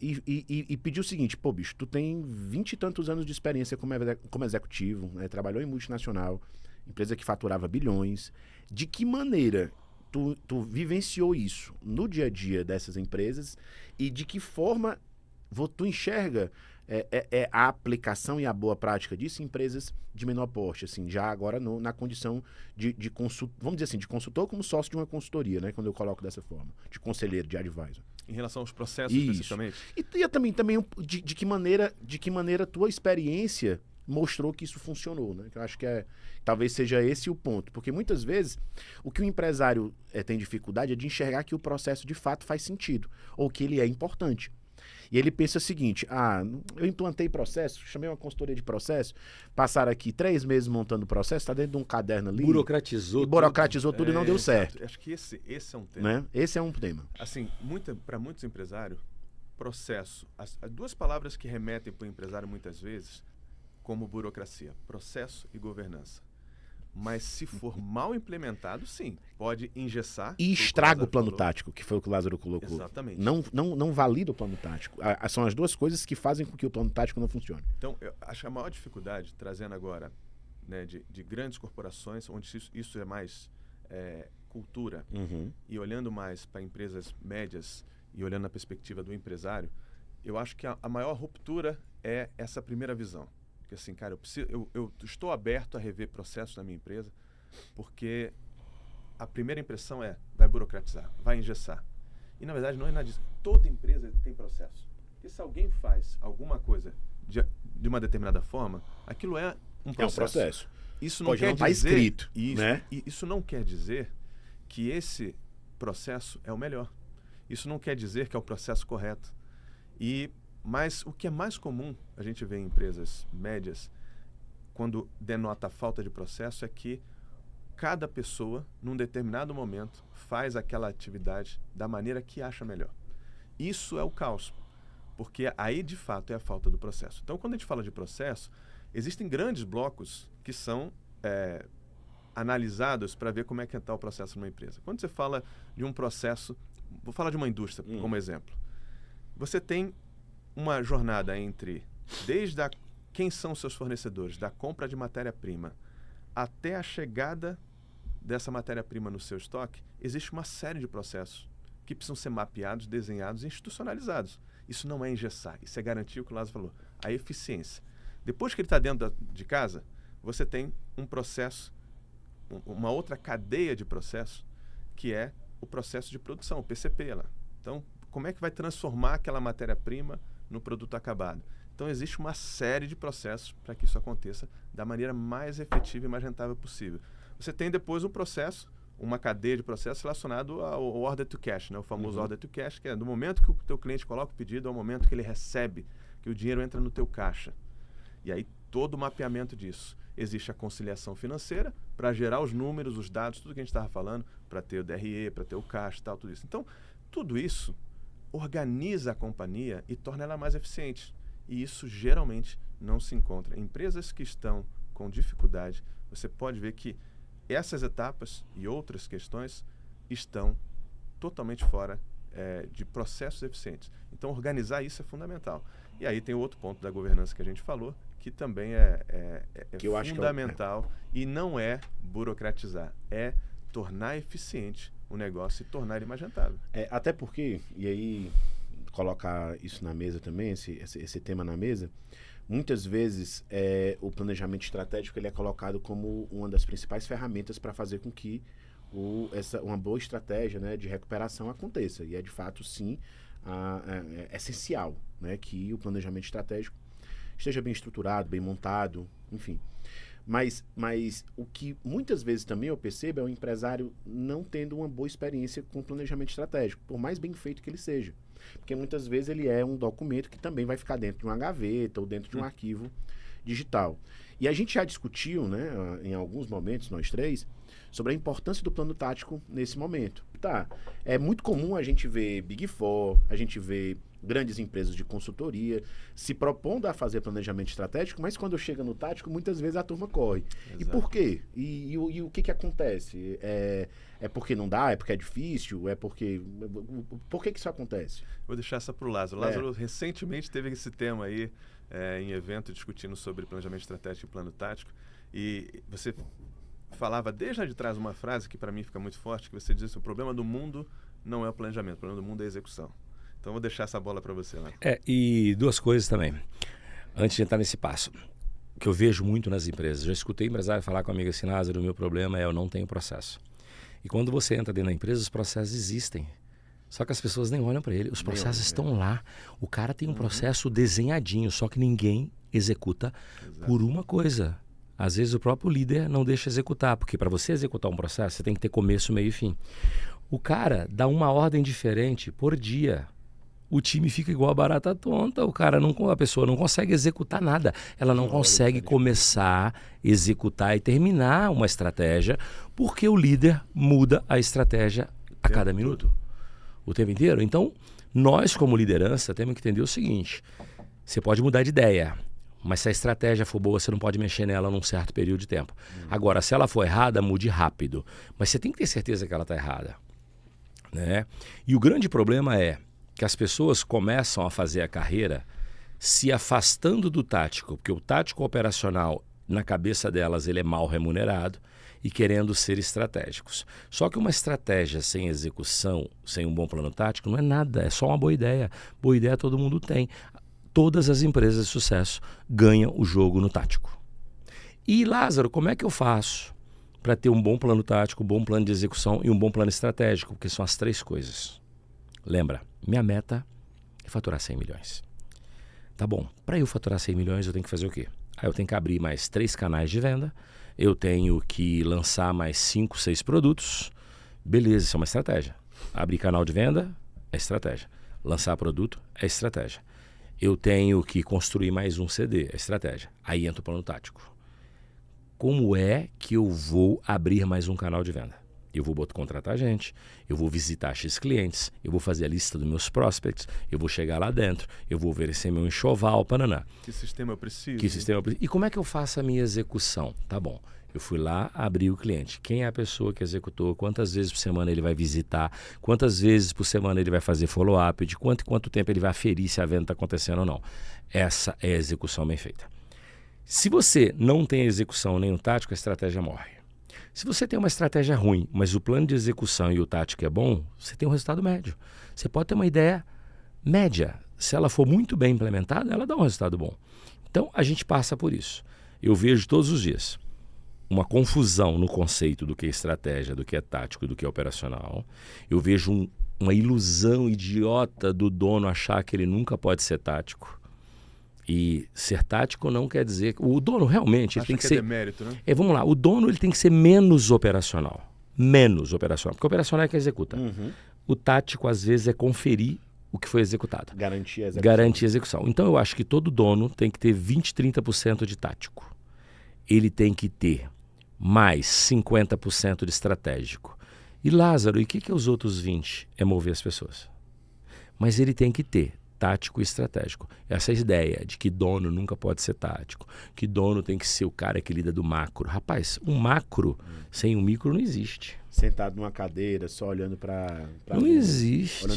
E pedir o seguinte, pô, bicho, tu tem 20 e tantos anos de experiência como executivo, né? Trabalhou em multinacional, empresa que faturava bilhões. De que maneira tu vivenciou isso no dia a dia dessas empresas e de que forma tu enxerga a aplicação e a boa prática disso em empresas de menor porte, assim, já agora na condição de consultor, vamos dizer assim, de consultor como sócio de uma consultoria, né? Quando eu coloco dessa forma, de conselheiro, de advisor. Em relação aos processos, especificamente? E também de que maneira tua experiência mostrou que isso funcionou, né? Eu acho que talvez seja esse o ponto. Porque muitas vezes o que o empresário tem dificuldade é de enxergar que o processo de fato faz sentido, ou que ele é importante. E ele pensa o seguinte, eu implantei processo, chamei uma consultoria de processo, passaram aqui 3 meses montando o processo, está dentro de um caderno ali. Burocratizou tudo e não deu certo. Acho que esse é um tema. Né? Esse é um tema. Assim, para muitos empresários, processo, as 2 palavras que remetem para o empresário muitas vezes, como burocracia, processo e governança. Mas se for mal implementado, sim, pode engessar. E estraga o plano tático, que foi o que o Lázaro colocou. Exatamente. Não valida o plano tático. São as 2 coisas que fazem com que o plano tático não funcione. Então, eu acho que a maior dificuldade, trazendo agora, né, de grandes corporações, onde isso é mais cultura, e olhando mais para empresas médias e olhando na perspectiva do empresário, eu acho que a maior ruptura é essa primeira visão. Porque assim, cara, eu estou aberto a rever processos na minha empresa, porque a primeira impressão vai burocratizar, vai engessar. E na verdade não é nada disso. Toda empresa tem processo. Porque se alguém faz alguma coisa de uma determinada forma, aquilo é um processo. É um processo. Isso não Pode quer não estar dizer, escrito, isso, né? Isso não quer dizer que esse processo é o melhor. Isso não quer dizer que é o processo correto. Mas o que é mais comum a gente vê em empresas médias, quando denota a falta de processo, é que cada pessoa, num determinado momento, faz aquela atividade da maneira que acha melhor. Isso é o caos, porque aí, de fato, é a falta do processo. Então, quando a gente fala de processo, existem grandes blocos que são analisados para ver como é que está o processo numa empresa. Quando você fala de um processo, vou falar de uma indústria como exemplo, você tem uma jornada desde quem são os seus fornecedores, da compra de matéria-prima até a chegada dessa matéria-prima no seu estoque, existe uma série de processos que precisam ser mapeados, desenhados e institucionalizados. Isso não é engessar, isso é garantir o que o Lázaro falou, a eficiência. Depois que ele está dentro de casa, você tem um processo, uma outra cadeia de processo, que é o processo de produção, o PCP lá. Então, como é que vai transformar aquela matéria-prima no produto acabado? Então, existe uma série de processos para que isso aconteça da maneira mais efetiva e mais rentável possível. Você tem depois um processo, uma cadeia de processos relacionado ao order to cash, né? O famoso order to cash, que é do momento que o teu cliente coloca o pedido ao momento que ele recebe, que o dinheiro entra no teu caixa. E aí, todo o mapeamento disso. Existe a conciliação financeira para gerar os números, os dados, tudo que a gente estava falando, para ter o DRE, para ter o caixa e tal, tudo isso. Então, tudo isso organiza a companhia e torna ela mais eficiente. E isso geralmente não se encontra. Empresas que estão com dificuldade, você pode ver que essas etapas e outras questões estão totalmente fora de processos eficientes. Então, organizar isso é fundamental. E aí tem outro ponto da governança que a gente falou, que também que eu fundamental acho que e não é burocratizar, é tornar eficiente o negócio e tornar ele mais rentável. Até porque, e aí colocar isso na mesa também, esse tema na mesa, muitas vezes o planejamento estratégico ele é colocado como uma das principais ferramentas para fazer com que uma boa estratégia, né, de recuperação aconteça. E é de fato, sim, essencial, né, que o planejamento estratégico esteja bem estruturado, bem montado, enfim. Mas o que muitas vezes também eu percebo é o empresário não tendo uma boa experiência com o planejamento estratégico, por mais bem feito que ele seja. Porque muitas vezes ele é um documento que também vai ficar dentro de uma gaveta ou dentro de um arquivo digital. E a gente já discutiu, né, em alguns momentos, nós três, sobre a importância do plano tático nesse momento. Tá, é muito comum a gente ver Big Four, a gente ver grandes empresas de consultoria se propondo a fazer planejamento estratégico, mas quando chega no tático, muitas vezes a turma corre. Exato. E por quê? E o que acontece? É porque não dá? É porque é difícil? É porque... Por que isso acontece? Vou deixar essa para o Lázaro. Lázaro recentemente teve esse tema aí em evento discutindo sobre planejamento estratégico e plano tático. E você falava desde lá de trás uma frase que para mim fica muito forte, que você diz assim, o problema do mundo não é o planejamento, o problema do mundo é a execução. Então, vou deixar essa bola para você, né? E duas coisas também, antes de entrar nesse passo, que eu vejo muito nas empresas. Já escutei empresário falar comigo assim, Lázaro, o meu problema é eu não tenho processo. E quando você entra dentro da empresa, os processos existem. Só que as pessoas nem olham para ele. Os processos estão lá. O cara tem um processo desenhadinho, só que ninguém executa por uma coisa. Às vezes o próprio líder não deixa executar, porque para você executar um processo, você tem que ter começo, meio e fim. O cara dá uma ordem diferente por dia. O time fica igual a barata tonta, a pessoa não consegue executar nada. Ela não consegue começar, executar e terminar uma estratégia, porque o líder muda a estratégia a cada minuto, o tempo inteiro. Então, nós como liderança temos que entender o seguinte, você pode mudar de ideia, mas se a estratégia for boa, você não pode mexer nela num certo período de tempo. Agora, se ela for errada, mude rápido. Mas você tem que ter certeza que ela está errada, né? E o grande problema é que as pessoas começam a fazer a carreira se afastando do tático, porque o tático operacional, na cabeça delas, ele é mal remunerado e querendo ser estratégicos. Só que uma estratégia sem execução, sem um bom plano tático, não é nada, é só uma boa ideia. Boa ideia todo mundo tem. Todas as empresas de sucesso ganham o jogo no tático. E, Lázaro, como é que eu faço para ter um bom plano tático, um bom plano de execução e um bom plano estratégico? Porque são as três coisas. Lembra, minha meta é faturar 100 milhões. Tá bom, para eu faturar 100 milhões eu tenho que fazer o quê? Aí eu tenho que abrir mais 3 canais de venda, eu tenho que lançar mais 5, 6 produtos. Beleza, isso é uma estratégia. Abrir canal de venda é estratégia. Lançar produto é estratégia. Eu tenho que construir mais um CD, é estratégia. Aí entra o plano tático. Como é que eu vou abrir mais um canal de venda? Eu vou contratar gente, eu vou visitar X clientes, eu vou fazer a lista dos meus prospects, eu vou chegar lá dentro, eu vou oferecer meu enxoval, paraná. Que sistema eu preciso? E como é que eu faço a minha execução? Tá bom, eu fui lá, abri o cliente. Quem é a pessoa que executou? Quantas vezes por semana ele vai visitar? Quantas vezes por semana ele vai fazer follow-up? De quanto tempo ele vai aferir se a venda está acontecendo ou não? Essa é a execução bem feita. Se você não tem execução nem o tático, a estratégia morre. Se você tem uma estratégia ruim, mas o plano de execução e o tático é bom, você tem um resultado médio. Você pode ter uma ideia média. se ela for muito bem implementada, ela dá um resultado bom. Então, a gente passa por isso. Eu vejo todos os dias uma confusão no conceito do que é estratégia, do que é tático, do que é operacional. Eu vejo uma ilusão idiota do dono achar que ele nunca pode ser tático. E ser tático não quer dizer... O dono realmente ele tem que ser... demérito, né? Vamos lá, o dono ele tem que ser menos operacional. Menos operacional. Porque o operacional é que executa. O tático, às vezes, é conferir o que foi executado. Garantir a execução. Garantir a execução. Então, eu acho que todo dono tem que ter 20, 30% de tático. Ele tem que ter mais 50% de estratégico. E Lázaro, e o que é os outros 20%? É mover as pessoas. Mas ele tem que ter tático e estratégico. Essa ideia de que dono nunca pode ser tático, que dono tem que ser o cara que lida do macro. Rapaz, um macro sem um micro não existe. Sentado numa cadeira, só olhando para... Não existe.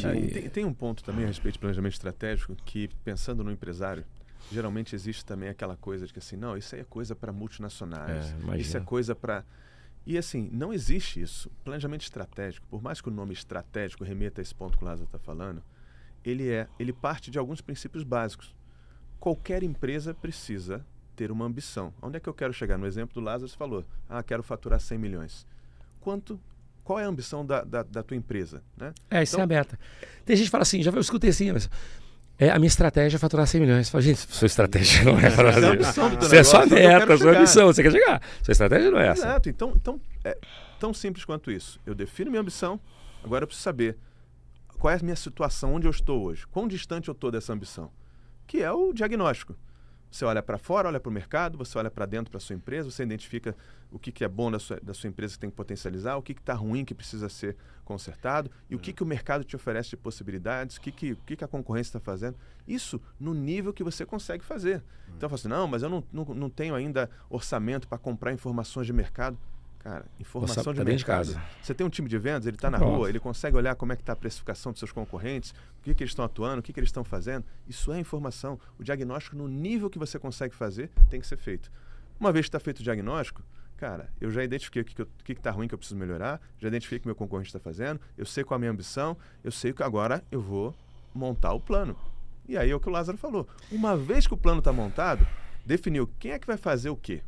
Tem um ponto também a respeito de planejamento estratégico que, pensando no empresário, geralmente existe também aquela coisa de que assim, não, isso aí é coisa para multinacionais, isso é coisa para... E assim, não existe isso. Planejamento estratégico, por mais que o nome estratégico remeta a esse ponto que o Lázaro está falando, ele parte de alguns princípios básicos. Qualquer empresa precisa ter uma ambição. Onde é que eu quero chegar? No exemplo do Lázaro, você falou, quero faturar 100 milhões. Qual é a ambição da tua empresa? Né? Isso é a meta. Tem gente que fala assim, eu escutei assim, mas... a minha estratégia é faturar 100 milhões. Fala, gente, sua estratégia não é faturar 100 milhões. Você é sua meta, sua ambição, você quer chegar. Sua estratégia não é essa. Exato. Então, é tão simples quanto isso. Eu defino minha ambição, agora eu preciso saber qual é a minha situação, onde eu estou hoje, quão distante eu estou dessa ambição, que é o diagnóstico. Você olha para fora, olha para o mercado, você olha para dentro, para a sua empresa, você identifica o que é bom da sua empresa que tem que potencializar, o que está ruim que precisa ser consertado e o que o mercado te oferece de possibilidades, o que a concorrência está fazendo. Isso no nível que você consegue fazer. Então, eu falo assim, não, mas eu não tenho ainda orçamento para comprar informações de mercado. Cara, informação de mercado. De casa. Você tem um time de vendas, ele está na rua, ele consegue olhar como é que está a precificação dos seus concorrentes, o que eles estão atuando, o que eles estão fazendo. Isso é informação. O diagnóstico, no nível que você consegue fazer, tem que ser feito. Uma vez que está feito o diagnóstico, cara, eu já identifiquei o que está ruim que eu preciso melhorar, já identifiquei o que meu concorrente está fazendo, eu sei qual é a minha ambição, eu sei que agora eu vou montar o plano. E aí é o que o Lázaro falou. Uma vez que o plano está montado, definiu quem é que vai fazer o quê.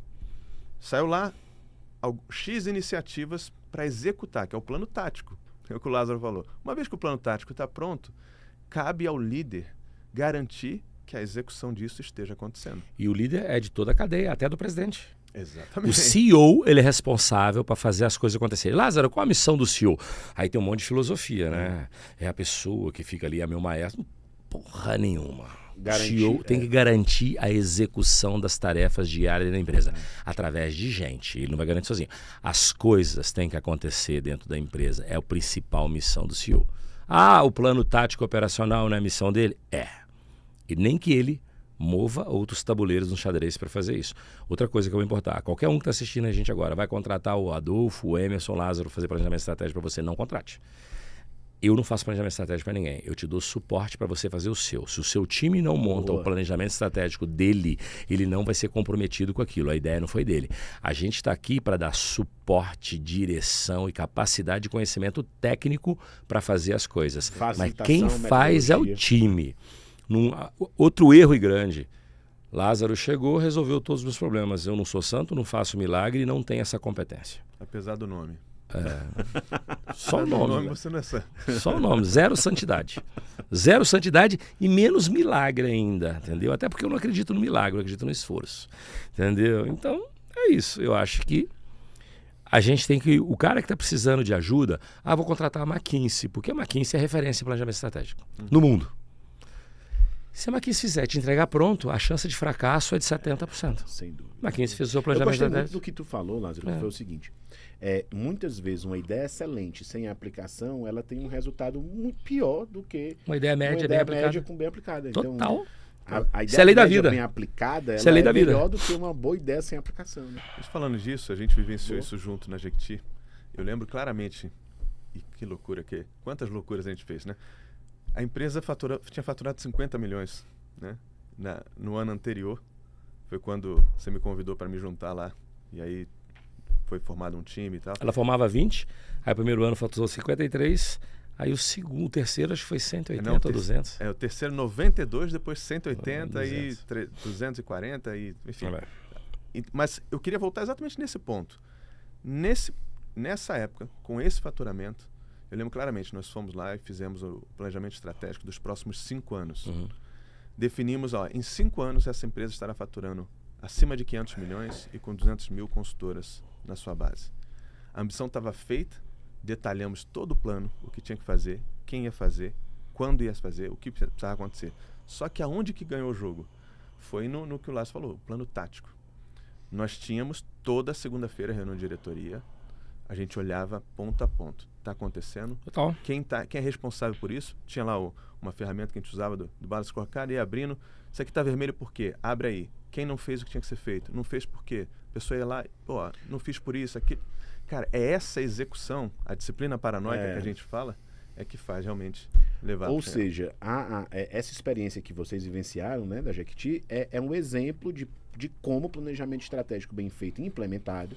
Saiu lá X iniciativas para executar, que é o plano tático, é o que o Lázaro falou. Uma vez que o plano tático está pronto, cabe ao líder garantir que a execução disso esteja acontecendo. E o líder é de toda a cadeia, até do presidente. Exatamente. O CEO, ele é responsável para fazer as coisas acontecerem. Lázaro, qual a missão do CEO? Aí tem um monte de filosofia, né? É a pessoa que fica ali, meu maestro. Porra nenhuma. O CEO tem que garantir a execução das tarefas diárias da empresa através de gente. Ele não vai garantir sozinho. As coisas têm que acontecer dentro da empresa. É a principal missão do CEO. O plano tático operacional não é a missão dele? E nem que ele mova outros tabuleiros no xadrez para fazer isso. Outra coisa que eu vou importar, qualquer um que está assistindo a gente agora vai contratar o Adolfo, o Emerson, o Lázaro fazer planejamento estratégico para você, não contrate. Eu não faço planejamento estratégico para ninguém. Eu te dou suporte para você fazer o seu. Se o seu time não monta o planejamento estratégico dele, ele não vai ser comprometido com aquilo. A ideia não foi dele. A gente está aqui para dar suporte, direção e capacidade de conhecimento técnico para fazer as coisas. Mas quem faz é o time. Outro erro e grande. Lázaro chegou, resolveu todos os meus problemas. Eu não sou santo, não faço milagre e não tenho essa competência. Apesar do nome. Só o nome. Você não é santo. Só o nome, zero santidade. Zero santidade e menos milagre ainda, entendeu? Até porque eu não acredito no milagre, eu acredito no esforço, entendeu? Então, é isso. Eu acho que a gente tem que... O cara que está precisando de ajuda, vou contratar a McKinsey, porque a McKinsey é referência em planejamento estratégico no mundo. Se a McKinsey fizer te entregar pronto, a chance de fracasso é de 70%. Sem dúvida. McKinsey fez o seu planejamento estratégico. Eu gostei muito do que tu falou, Lázaro, que foi o seguinte. Muitas vezes uma ideia excelente sem aplicação, ela tem um resultado muito pior do que uma ideia média bem aplicada. Total. Então, a Isso é lei da vida. Bem aplicada, ela é melhor do que uma boa ideia sem aplicação. Né? Mas falando disso, a gente vivenciou isso junto na Jequiti. Eu lembro claramente, e que loucura quantas loucuras a gente fez, né? A empresa tinha faturado 50 milhões, né? No ano anterior, foi quando você me convidou para me juntar lá, e aí foi formado um time e tal. Ela formava 20, aí o primeiro ano faturou 53, Aí o terceiro acho que foi 180 Não, ou 200. O terceiro 92, depois 180 200. e 240 e enfim. Olha. Mas eu queria voltar exatamente nesse ponto. Nessa época, com esse faturamento, eu lembro claramente, nós fomos lá e fizemos o planejamento estratégico dos próximos 5 anos. Definimos, em 5 anos essa empresa estará faturando acima de 500 milhões e com 200 mil consultoras na sua base. A ambição estava feita, detalhamos todo o plano, o que tinha que fazer, quem ia fazer, quando ia fazer, o que precisava acontecer. Só que aonde que ganhou o jogo? Foi no que o Lázaro falou, o plano tático. Nós tínhamos toda segunda-feira reunião de diretoria, a gente olhava ponto a ponto. Está acontecendo? Total. Quem é responsável por isso? Tinha lá uma ferramenta que a gente usava do Balance Scorecard, ia abrindo. Isso aqui está vermelho por quê? Abre aí. Quem não fez o que tinha que ser feito? Não fez por quê? A pessoa ia lá, não fiz por isso, aqui. Cara, é essa execução, a disciplina paranoica que a gente fala, é que faz realmente levar. Ou seja, essa experiência que vocês vivenciaram, né, da Jequiti, é um exemplo de como o planejamento estratégico bem feito e implementado,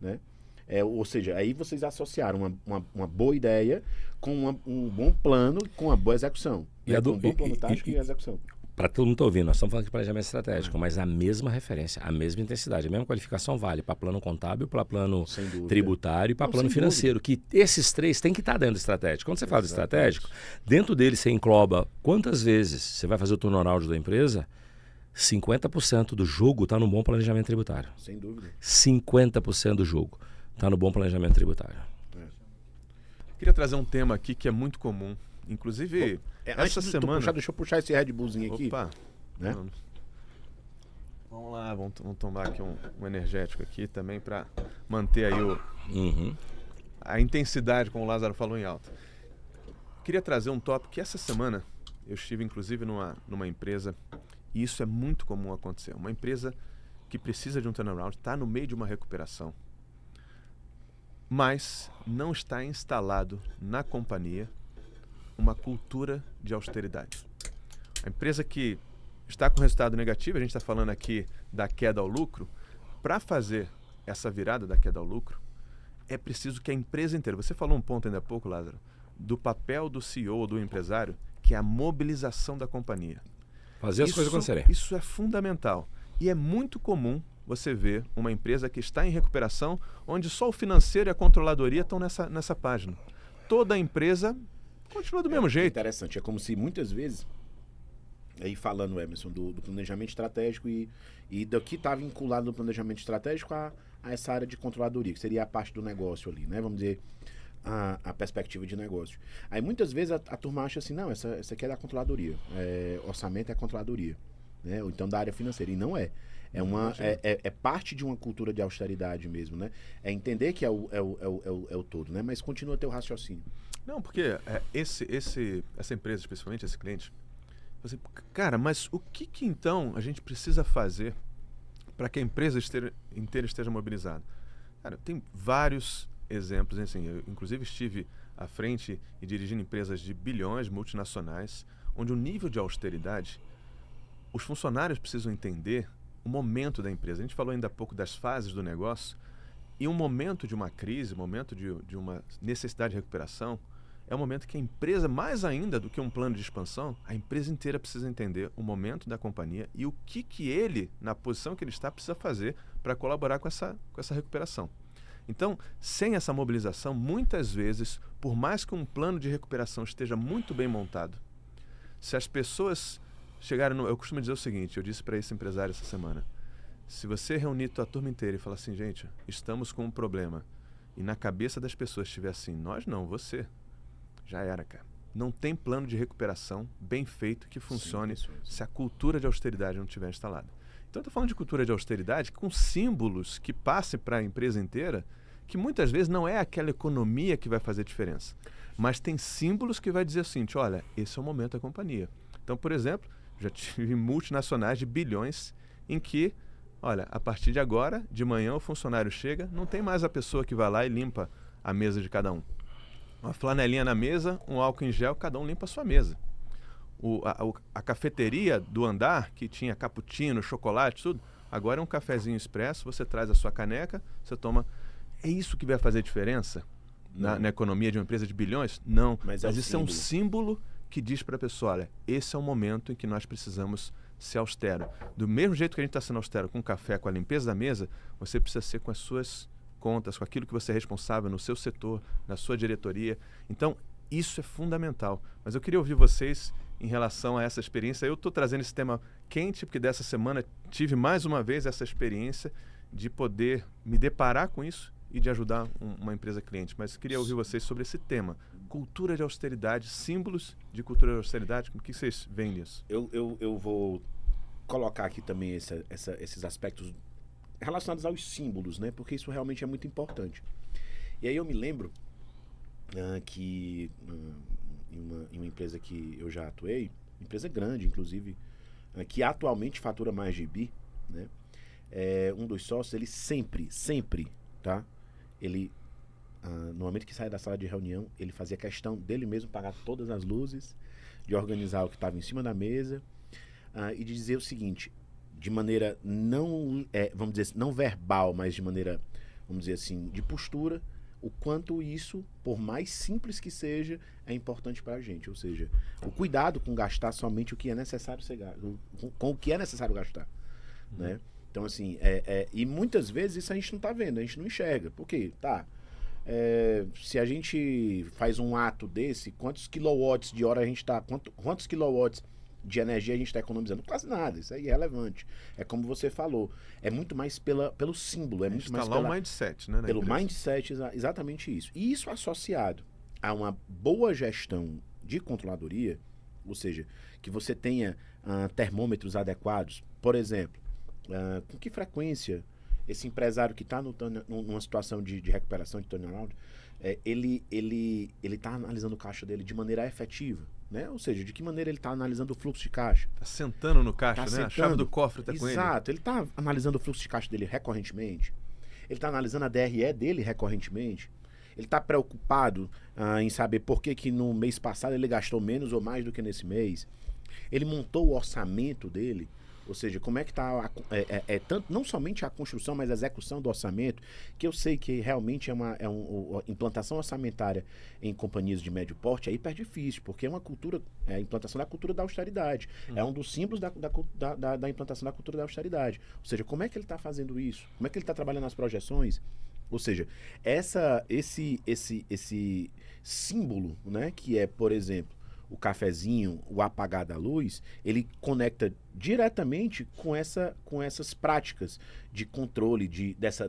né? Ou seja, aí vocês associaram uma boa ideia com um bom plano, com uma boa execução. E com um bom plano tático e execução. Para todo mundo estar ouvindo, nós estamos falando de planejamento estratégico, mas a mesma referência, a mesma intensidade, a mesma qualificação vale para plano contábil, para plano tributário e para plano financeiro, que esses três têm que estar dentro do estratégico. Quando você fala de estratégico, dentro dele você engloba quantas vezes você vai fazer o turnaround da empresa, 50% do jogo está no bom planejamento tributário. Sem dúvida. 50% do jogo está no bom planejamento tributário. Queria trazer um tema aqui que é muito comum. Inclusive, essa semana... Deixa eu puxar esse Red Bullzinho aqui. Opa! Né? Vamos lá, vamos tomar aqui um energético aqui também para manter aí a intensidade, como o Lázaro falou em alta. Queria trazer um tópico que essa semana eu estive inclusive numa empresa e isso é muito comum acontecer. Uma empresa que precisa de um turnaround, está no meio de uma recuperação, mas não está instalado na companhia uma cultura de austeridade. A empresa que está com resultado negativo, a gente está falando aqui da queda ao lucro, para fazer essa virada da queda ao lucro, é preciso que a empresa inteira, você falou um ponto ainda há pouco, Lázaro, do papel do CEO ou do empresário, que é a mobilização da companhia. Fazer as coisas acontecerem. Isso é fundamental. E é muito comum você ver uma empresa que está em recuperação, onde só o financeiro e a controladoria estão nessa página. Toda a empresa continua do mesmo jeito. Interessante. É como se muitas vezes, aí falando, Emerson, do planejamento estratégico e do que está vinculado no planejamento estratégico a essa área de controladoria, que seria a parte do negócio ali, né? Vamos dizer, a perspectiva de negócio. Aí muitas vezes a turma acha assim, não, essa aqui é da controladoria, orçamento é a controladoria, né? Ou então da área financeira, e não é. É parte de uma cultura de austeridade mesmo, né? É entender que é o todo, né? Mas continua a ter o raciocínio. Não, porque essa empresa, especialmente esse cliente, você, cara, mas o que então a gente precisa fazer para que a empresa inteira esteja mobilizada? Cara, tem vários exemplos, assim, eu inclusive estive à frente e dirigindo empresas de bilhões multinacionais, onde o nível de austeridade, os funcionários precisam entender o momento da empresa. A gente falou ainda há pouco das fases do negócio, e um momento de uma crise, um momento de uma necessidade de recuperação, é um momento que a empresa, mais ainda do que um plano de expansão, a empresa inteira precisa entender o momento da companhia e o que ele, na posição que ele está, precisa fazer para colaborar com essa recuperação. Então, sem essa mobilização, muitas vezes, por mais que um plano de recuperação esteja muito bem montado, se as pessoas chegarem eu costumo dizer o seguinte, eu disse para esse empresário essa semana, se você reunir tua turma inteira e falar assim, gente, estamos com um problema, e na cabeça das pessoas estiver assim, nós não, você, já era, cara. Não tem plano de recuperação bem feito que funcione se a cultura de austeridade não estiver instalada. Então, eu estou falando de cultura de austeridade com símbolos que passem para a empresa inteira, que muitas vezes não é aquela economia que vai fazer diferença, mas tem símbolos que vai dizer o seguinte, olha, esse é o momento da companhia. Então, por exemplo, já tive multinacionais de bilhões em que, olha, a partir de agora, de manhã o funcionário chega, não tem mais a pessoa que vai lá e limpa a mesa de cada um. Uma flanelinha na mesa, um álcool em gel, cada um limpa a sua mesa. A cafeteria do andar, que tinha cappuccino, chocolate, tudo, agora é um cafezinho expresso, você traz a sua caneca, você toma. É isso que vai fazer diferença na economia de uma empresa de bilhões? Não. Mas isso é um símbolo que diz para a pessoa, olha, esse é o momento em que nós precisamos ser austero. Do mesmo jeito que a gente está sendo austero com o café, com a limpeza da mesa, você precisa ser com as suas contas, com aquilo que você é responsável no seu setor, na sua diretoria. Então, isso é fundamental. Mas eu queria ouvir vocês em relação a essa experiência. Eu estou trazendo esse tema quente, porque dessa semana tive mais uma vez essa experiência de poder me deparar com isso e de ajudar uma empresa cliente. Mas queria ouvir vocês sobre esse tema. Cultura de austeridade, símbolos de cultura de austeridade. O que vocês veem nisso? Eu vou colocar aqui também esses aspectos relacionados aos símbolos, né? Porque isso realmente é muito importante. E aí eu me lembro que em uma empresa que eu já atuei, empresa grande, inclusive, que atualmente fatura mais de bi, né? Um dos sócios, ele sempre, tá? Ele, no momento que sai da sala de reunião, ele fazia questão dele mesmo pagar todas as luzes, de organizar o que estava em cima da mesa, e de dizer o seguinte, de maneira não, vamos dizer assim, não verbal, mas de maneira, vamos dizer assim, de postura, o quanto isso, por mais simples que seja, é importante para a gente. Ou seja, o cuidado com gastar somente o que é necessário ser gasto, com o que é necessário gastar, né? Então, assim, e muitas vezes isso a gente não está vendo, a gente não enxerga. Por quê? Se a gente faz um ato desse, quantos quilowatts de hora a gente está, quantos quilowatts de energia a gente está economizando? Quase nada, isso é irrelevante. É como você falou, é muito mais pelo símbolo, é muito mais pelo mindset, né? Pelo mindset, exatamente isso. E isso associado a uma boa gestão de controladoria, ou seja, que você tenha termômetros adequados, por exemplo, com que frequência esse empresário que está numa situação de recuperação, de turnaround, ele está analisando o caixa dele de maneira efetiva, né? Ou seja, de que maneira ele está analisando o fluxo de caixa. Está sentando no caixa, né? A chave do cofre está com ele. Exato, ele está analisando o fluxo de caixa dele recorrentemente, ele está analisando a DRE dele recorrentemente, ele está preocupado em saber por que no mês passado ele gastou menos ou mais do que nesse mês, ele montou o orçamento dele. Ou seja, como é que está tanto, não somente a construção, mas a execução do orçamento, que eu sei que realmente uma implantação orçamentária em companhias de médio porte é hiper difícil, porque é uma cultura, a implantação da cultura da austeridade. É um dos símbolos da implantação da cultura da austeridade. Ou seja, como é que ele está fazendo isso? Como é que ele está trabalhando nas projeções? Ou seja, esse símbolo, né, que é, por exemplo, o cafezinho, o apagar da luz, ele conecta diretamente com essas práticas de controle dessa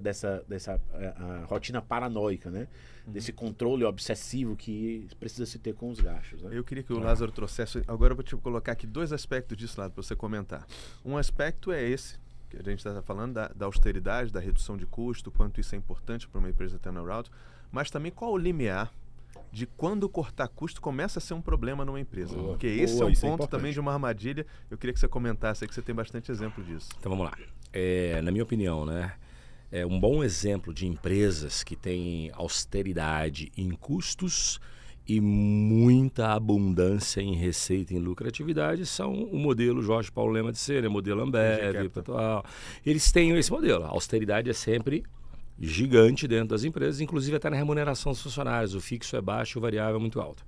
rotina paranoica, né? Desse controle obsessivo que precisa se ter com os gastos, né? Eu queria que o Lázaro trouxesse... Agora eu vou te colocar aqui 2 aspectos disso, Lázaro, para você comentar. Um aspecto é esse, que a gente está falando, da austeridade, da redução de custo, quanto isso é importante para uma empresa turnaround, mas também qual o limiar de quando cortar custo começa a ser um problema numa empresa. Porque esse é um ponto também de uma armadilha. Eu queria que você comentasse aí, que você tem bastante exemplo disso. Então vamos lá. Na minha opinião, né, um bom exemplo de empresas que têm austeridade em custos e muita abundância em receita e em lucratividade são o modelo Jorge Paulo Lema de Ser, modelo Ambev, eles têm esse modelo. A austeridade é sempre gigante dentro das empresas, inclusive até na remuneração dos funcionários. O fixo é baixo, o variável é muito alto.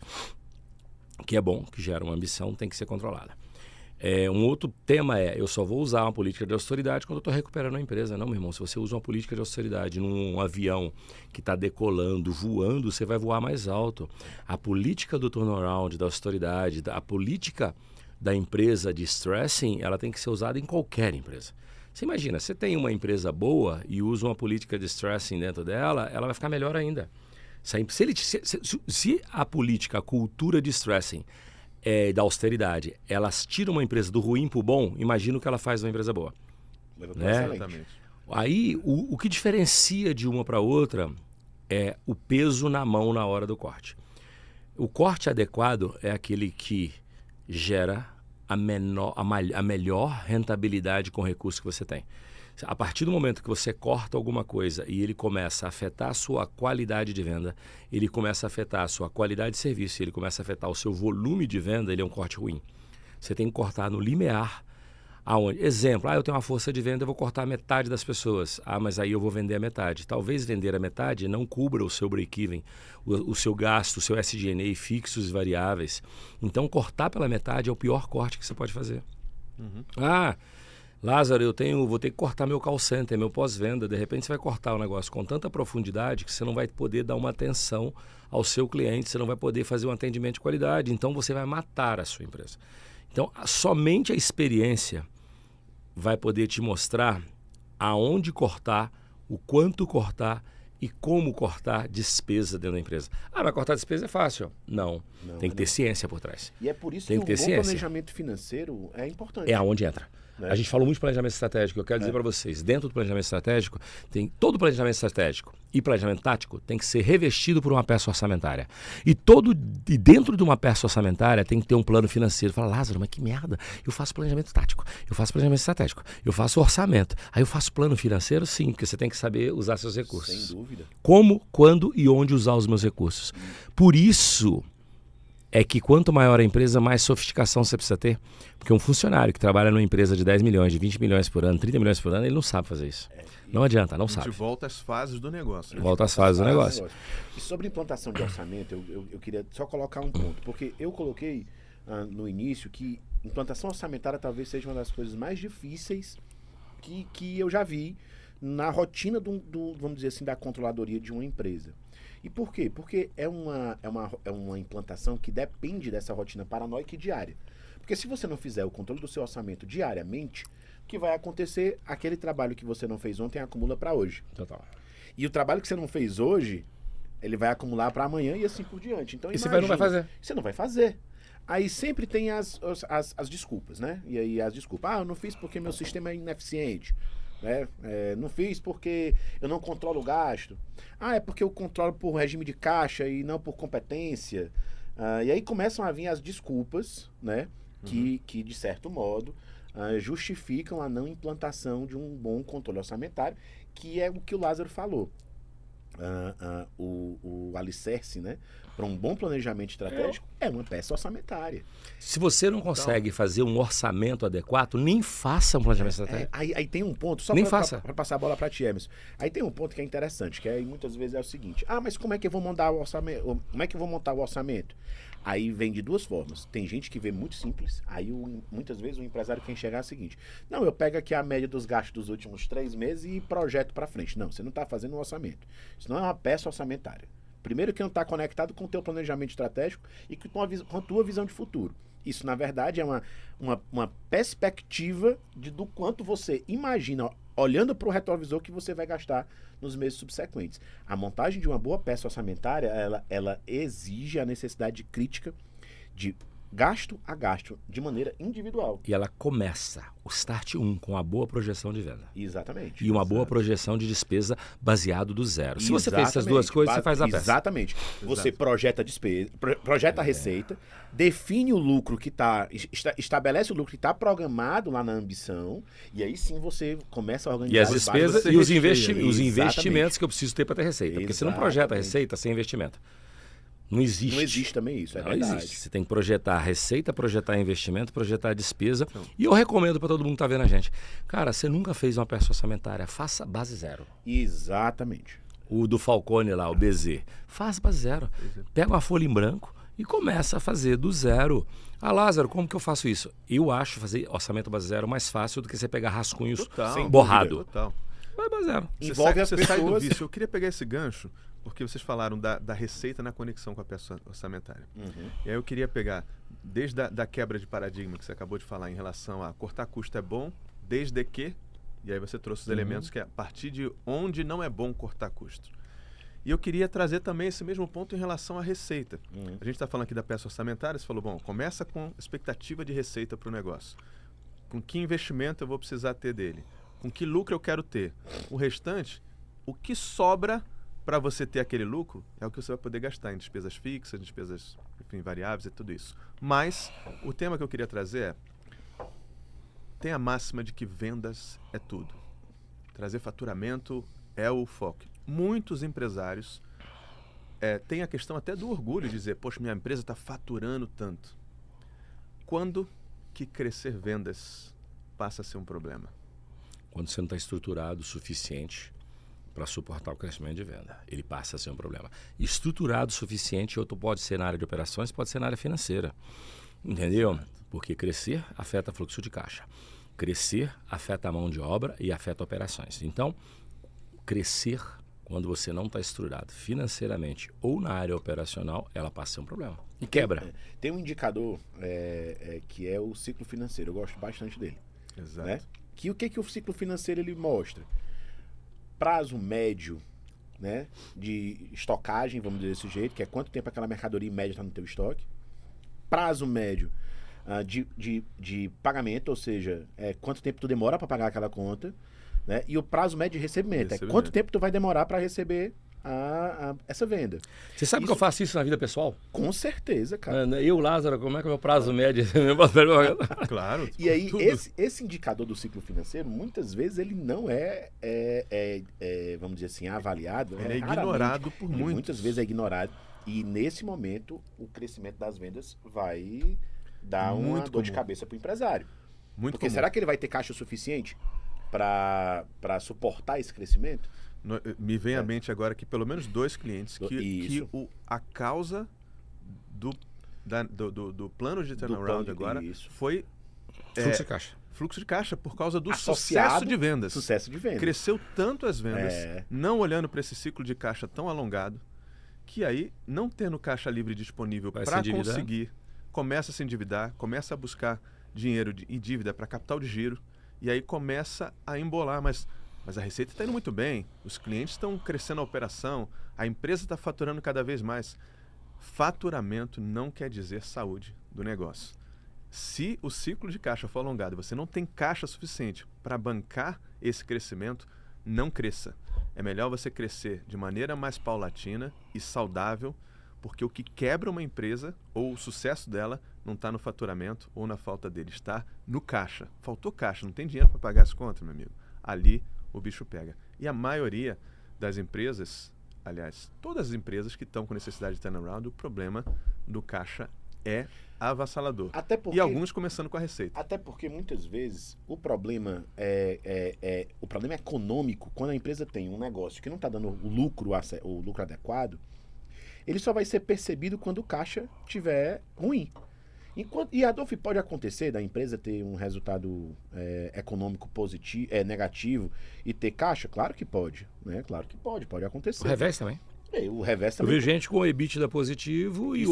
Que é bom, que gera uma ambição, tem que ser controlada. Um outro tema eu só vou usar uma política de austeridade quando eu estou recuperando a empresa. Não, meu irmão, se você usa uma política de austeridade num avião que está decolando, voando, você vai voar mais alto. A política do turnaround, da austeridade, a política da empresa de stressing, ela tem que ser usada em qualquer empresa. Você imagina, você tem uma empresa boa e usa uma política de stressing dentro dela, ela vai ficar melhor ainda. Se a política, a cultura de stressing da austeridade, elas tiram uma empresa do ruim para o bom, imagina o que ela faz numa empresa boa. Né? Exatamente. Aí, o que diferencia de uma para outra é o peso na mão na hora do corte. O corte adequado é aquele que gera a melhor rentabilidade com o recurso que você tem. A partir do momento que você corta alguma coisa e ele começa a afetar a sua qualidade de venda, ele começa a afetar a sua qualidade de serviço, ele começa a afetar o seu volume de venda, ele é um corte ruim. Você tem que cortar no limiar Aonde? Exemplo, eu tenho uma força de venda, eu vou cortar metade das pessoas. Mas aí eu vou vender a metade. Talvez vender a metade não cubra o seu break-even, o seu gasto, o seu SG&A fixos e variáveis. Então, cortar pela metade é o pior corte que você pode fazer. Lázaro, vou ter que cortar meu call center, meu pós-venda. De repente você vai cortar o negócio com tanta profundidade que você não vai poder dar uma atenção ao seu cliente, você não vai poder fazer um atendimento de qualidade. Então, você vai matar a sua empresa. Então, somente a experiência vai poder te mostrar aonde cortar, o quanto cortar e como cortar despesa dentro da empresa. Mas cortar despesa é fácil. Não, tem que ter ciência por trás. E é por isso tem que ter um bom ciência. Planejamento financeiro é importante. É aonde entra. A gente falou muito de planejamento estratégico. Eu quero dizer para vocês, dentro do planejamento estratégico, todo planejamento estratégico e planejamento tático tem que ser revestido por uma peça orçamentária. E dentro de uma peça orçamentária tem que ter um plano financeiro. Fala, Lázaro, mas que merda. Eu faço planejamento tático, eu faço planejamento estratégico, eu faço orçamento. Aí eu faço plano financeiro? Sim, porque você tem que saber usar seus recursos. Sem dúvida. Como, quando e onde usar os meus recursos. Por isso é que quanto maior a empresa, mais sofisticação você precisa ter. Porque um funcionário que trabalha numa empresa de 10 milhões, de 20 milhões por ano, 30 milhões por ano, ele não sabe fazer isso. Não adianta, não sabe. A gente volta às fases do negócio. Né? Volta às fases do negócio. E sobre implantação de orçamento, eu queria só colocar um ponto. Porque eu coloquei no início que implantação orçamentária talvez seja uma das coisas mais difíceis que eu já vi na rotina vamos dizer assim, da controladoria de uma empresa. E por quê? Porque é uma implantação que depende dessa rotina paranoica e diária. Porque se você não fizer o controle do seu orçamento diariamente, o que vai acontecer? Aquele trabalho que você não fez ontem acumula para hoje. Total. E o trabalho que você não fez hoje, ele vai acumular para amanhã e assim por diante. Então, E você não vai fazer. Você não vai fazer. Aí sempre tem as desculpas, né? E aí as desculpas. Eu não fiz porque meu sistema é ineficiente. Né? Não fiz porque eu não controlo o gasto. É porque eu controlo por regime de caixa e não por competência. E aí começam a vir as desculpas, né? Que de certo modo justificam a não implantação de um bom controle orçamentário, que é o que o Lázaro falou. O alicerce, né, para um bom planejamento estratégico é uma peça orçamentária. Se você não consegue fazer um orçamento adequado, nem faça um planejamento estratégico. Aí tem um ponto, só para passar a bola para ti, Emerson. Aí tem um ponto que é interessante, que aí muitas vezes é o seguinte: mas como é que eu vou montar o orçamento? Como é que eu vou montar o orçamento? Aí vem de duas formas. Tem gente que vê muito simples. Aí muitas vezes o empresário quer enxergar o seguinte: não, eu pego aqui a média dos gastos dos últimos 3 meses e projeto para frente. Não, você não está fazendo um orçamento. Isso não é uma peça orçamentária. Primeiro que não está conectado com o teu planejamento estratégico e com a tua visão de futuro. Isso, na verdade, é uma perspectiva do quanto você imagina, olhando para o retrovisor, que você vai gastar nos meses subsequentes. A montagem de uma boa peça orçamentária, ela exige a necessidade crítica de gasto a gasto, de maneira individual. E ela começa, o start 1, com uma boa projeção de venda. Exatamente. E uma boa projeção de despesa baseado do zero. Se você fez essas duas coisas, você faz a peça. Exatamente. Você projeta a despesa, projeta a receita, define o lucro que estabelece o lucro que está programado lá na ambição, e aí sim você começa a organizar e as despesas e os investimentos que eu preciso ter para ter receita. Porque você não projeta a receita sem investimento. Não existe. Não existe também isso, não verdade. Existe. Você tem que projetar a receita, projetar investimento, projetar a despesa. Então. E eu recomendo para todo mundo que está vendo a gente. Cara, você nunca fez uma peça orçamentária, faça base zero. Exatamente. O do Falcone lá, o BZ. Faça base zero. Pega uma folha em branco e começa a fazer do zero. Lázaro, como que eu faço isso? Eu acho fazer orçamento base zero mais fácil do que você pegar rascunhos borrado. Total. Vai base zero. Envolve as pessoas. Sai do vício. Eu queria pegar esse gancho, porque vocês falaram da receita na conexão com a peça orçamentária. E aí eu queria pegar, desde a quebra de paradigma que você acabou de falar em relação a cortar custo é bom, desde que, e aí você trouxe os elementos que é a partir de onde não é bom cortar custo. E eu queria trazer também esse mesmo ponto em relação à receita. A gente está falando aqui da peça orçamentária, você falou, bom, começa com expectativa de receita para o negócio. Com que investimento eu vou precisar ter dele? Com que lucro eu quero ter? O restante, o que sobra para você ter aquele lucro é o que você vai poder gastar em despesas fixas, despesas, enfim, variáveis e tudo isso. Mas o tema que eu queria trazer tem a máxima de que vendas é tudo. Trazer faturamento é o foco. Muitos empresários têm a questão até do orgulho de dizer, poxa, minha empresa está faturando tanto. Quando que crescer vendas passa a ser um problema? Quando você não está estruturado o suficiente para suportar o crescimento de venda. Ele passa a ser um problema. Estruturado o suficiente, outro pode ser na área de operações, pode ser na área financeira. Entendeu? Certo. Porque crescer afeta fluxo de caixa. Crescer afeta a mão de obra e afeta operações. Então, crescer, quando você não está estruturado financeiramente ou na área operacional, ela passa a ser um problema. E quebra. Tem um indicador que é o ciclo financeiro. Eu gosto bastante dele. Exato. Né? O que o ciclo financeiro ele mostra? Prazo médio, né, de estocagem, vamos dizer desse jeito, que é quanto tempo aquela mercadoria em média está no teu estoque. Prazo médio de pagamento, ou seja, quanto tempo tu demora para pagar aquela conta, né? E o prazo médio de recebimento, é quanto tempo tu vai demorar para receber essa venda. Você sabe que eu faço isso na vida pessoal? Com certeza, cara. Eu, Lázaro, como é que é o meu prazo médio? Claro. E aí, esse indicador do ciclo financeiro, muitas vezes, ele não vamos dizer assim, avaliado. Ele é ignorado por muitos. Muitas vezes é ignorado. E nesse momento, o crescimento das vendas vai dar uma dor de cabeça para o empresário. Porque será que ele vai ter caixa suficiente para suportar esse crescimento? Me vem à mente agora que pelo menos 2 clientes que a causa do plano de turnaround agora foi fluxo de caixa. Fluxo de caixa por causa do Associado, sucesso de vendas. Sucesso de vendas. Cresceu tanto as vendas, não olhando para esse ciclo de caixa tão alongado, que aí, não tendo caixa livre disponível para conseguir, começa a se endividar, começa a buscar dinheiro e dívida para capital de giro, e aí começa a embolar, mas a receita está indo muito bem, os clientes estão crescendo a operação, a empresa está faturando cada vez mais. Faturamento não quer dizer saúde do negócio. Se o ciclo de caixa for alongado e você não tem caixa suficiente para bancar esse crescimento, não cresça. É melhor você crescer de maneira mais paulatina e saudável, porque o que quebra uma empresa ou o sucesso dela não está no faturamento ou na falta dele, está no caixa. Faltou caixa, não tem dinheiro para pagar as contas, meu amigo. Ali o bicho pega. E a maioria das empresas, aliás, todas as empresas que estão com necessidade de turnaround, o problema do caixa é avassalador. E alguns começando com a receita. Até porque muitas vezes o problema o problema econômico, quando a empresa tem um negócio que não está dando o lucro adequado, ele só vai ser percebido quando o caixa estiver ruim. E a Adolf pode acontecer da empresa ter um resultado econômico positivo, negativo e ter caixa? Claro que pode, né? Claro que pode acontecer. O revés também. O revés também. Eu vi gente com o EBITDA positivo e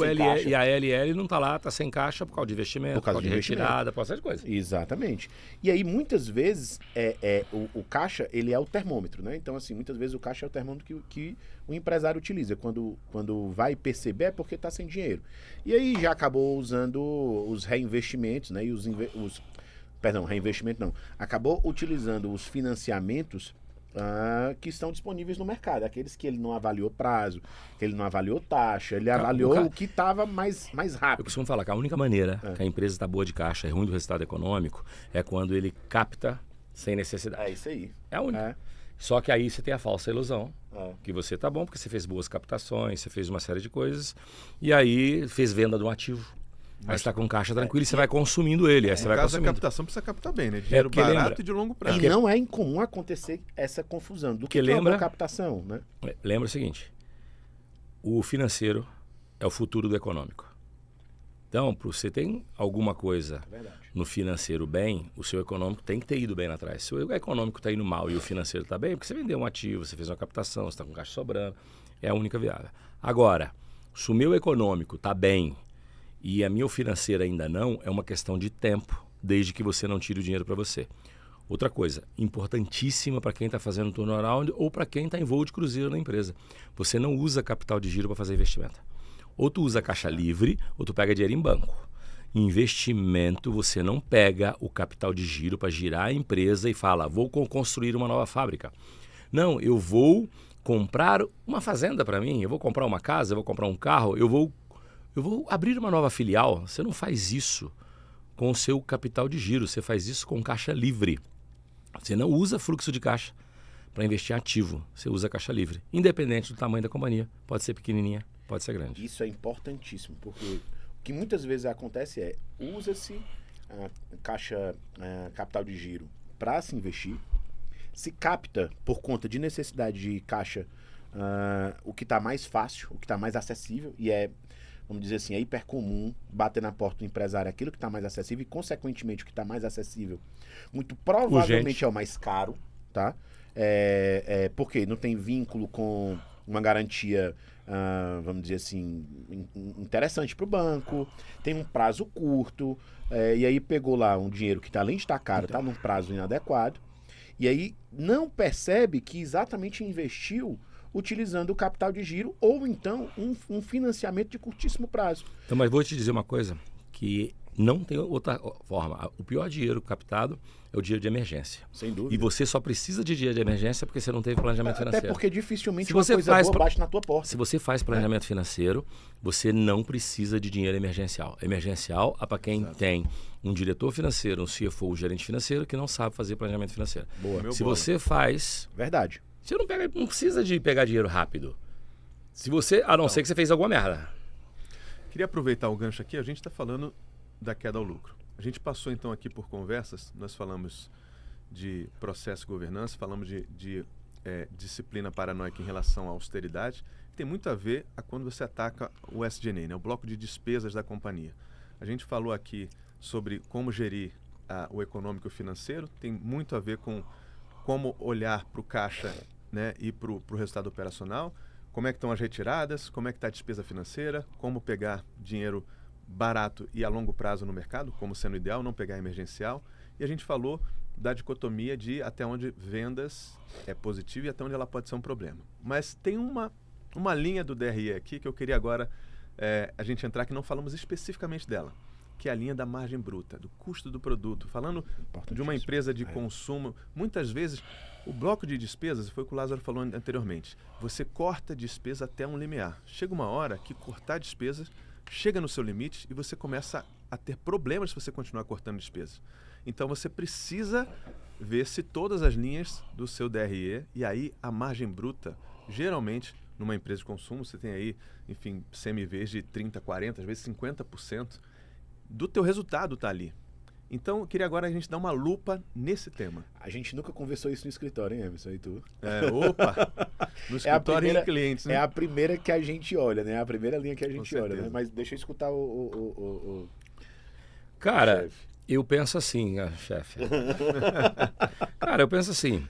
a LL não está lá, está sem caixa por causa de investimento, por causa de retirada, por causa de coisa. Exatamente. E aí, muitas vezes, o caixa, ele é o termômetro, né? Então, assim, muitas vezes o caixa é o termômetro que o empresário utiliza. Quando vai perceber é porque está sem dinheiro. E aí já acabou usando os reinvestimentos, né? E reinvestimento não. Acabou utilizando os financiamentos que estão disponíveis no mercado. Aqueles que ele não avaliou prazo, que ele não avaliou taxa, ele avaliou o que estava mais rápido. Eu costumo falar que a única maneira que a empresa está boa de caixa e ruim do resultado econômico é quando ele capta sem necessidade. É isso aí. É a única. Só que aí você tem a falsa ilusão que você tá bom porque você fez boas captações, você fez uma série de coisas e aí fez venda de um ativo. Mas está com caixa tranquilo e você vai consumindo ele. Aí você vai consumindo. A captação precisa captar bem, né? Dinheiro barato e de longo prazo. E não é incomum acontecer essa confusão do que é uma captação, né? Lembra o seguinte, o financeiro é o futuro do econômico. Então, você tem alguma coisa no financeiro bem, o seu econômico tem que ter ido bem lá atrás. Se o econômico está indo mal e o financeiro está bem, porque você vendeu um ativo, você fez uma captação, você está com caixa sobrando, é a única viável. Agora, se o meu econômico está bem e a minha financeira ainda não, é uma questão de tempo, desde que você não tire o dinheiro para você. Outra coisa, importantíssima para quem está fazendo turnaround ou para quem está em voo de cruzeiro na empresa. Você não usa capital de giro para fazer investimento. Ou tu usa caixa livre, ou tu pega dinheiro em banco. Investimento, você não pega o capital de giro para girar a empresa e fala, vou construir uma nova fábrica. Não, eu vou comprar uma fazenda para mim, eu vou comprar uma casa, eu vou comprar um carro, eu vou abrir uma nova filial. Você não faz isso com o seu capital de giro, você faz isso com caixa livre. Você não usa fluxo de caixa para investir em ativo, você usa caixa livre. Independente do tamanho da companhia, pode ser pequenininha, pode ser grande. Isso é importantíssimo, porque o que muitas vezes acontece usa-se caixa, capital de giro para se investir, se capta por conta de necessidade de caixa o que está mais fácil, o que está mais acessível, e vamos dizer assim, é hiper comum bater na porta do empresário aquilo que está mais acessível e, consequentemente, o que está mais acessível, muito provavelmente é o mais caro, tá? Porque não tem vínculo com uma garantia, vamos dizer assim, interessante para o banco, tem um prazo curto, e aí pegou lá um dinheiro que, além de estar caro, está num prazo inadequado, e aí não percebe que exatamente investiu utilizando o capital de giro ou então um financiamento de curtíssimo prazo. Então, mas vou te dizer uma coisa, que não tem outra forma. O pior dinheiro captado é o dinheiro de emergência. Sem dúvida. E você só precisa de dinheiro de emergência porque você não teve planejamento financeiro. Até porque dificilmente se uma você coisa faz boa bate na tua porta. Se você faz planejamento financeiro, você não precisa de dinheiro emergencial. Emergencial é para quem tem um diretor financeiro, um CFO, um gerente financeiro que não sabe fazer planejamento financeiro. Boa. Se você faz... Verdade. Você não precisa de pegar dinheiro rápido. Se você, a não ser que você fez alguma merda. Queria aproveitar o gancho aqui, a gente está falando da queda ao lucro. A gente passou então aqui por conversas, nós falamos de processo e governança, falamos de disciplina paranoica em relação à austeridade. Tem muito a ver a quando você ataca o SG&A, né, o bloco de despesas da companhia. A gente falou aqui sobre como gerir o econômico e o financeiro, tem muito a ver com como olhar para o caixa, né, e para o resultado operacional, como é que estão as retiradas, como é que está a despesa financeira, como pegar dinheiro barato e a longo prazo no mercado, como sendo ideal, não pegar emergencial. E a gente falou da dicotomia de até onde vendas é positivo e até onde ela pode ser um problema. Mas tem uma linha do DRE aqui que eu queria agora a gente entrar, que não falamos especificamente dela, que é a linha da margem bruta, do custo do produto. Falando de uma empresa de consumo, muitas vezes o bloco de despesas, foi o que o Lázaro falou anteriormente, você corta despesa até um limiar. Chega uma hora que cortar despesas chega no seu limite e você começa a ter problemas se você continuar cortando despesas. Então você precisa ver se todas as linhas do seu DRE, e aí a margem bruta, geralmente numa empresa de consumo, você tem aí, enfim, CMVs de 30%, 40%, às vezes 50% do teu resultado está ali. Então, eu queria agora a gente dar uma lupa nesse tema. A gente nunca conversou isso no escritório, hein, Emerson? E tu? Opa! No escritório e em clientes, né? É a primeira que a gente olha, né? A primeira linha que a gente Com olha, né? certeza. Mas deixa eu escutar o Cara, chefe. eu penso assim, chefe. Cara, eu penso assim,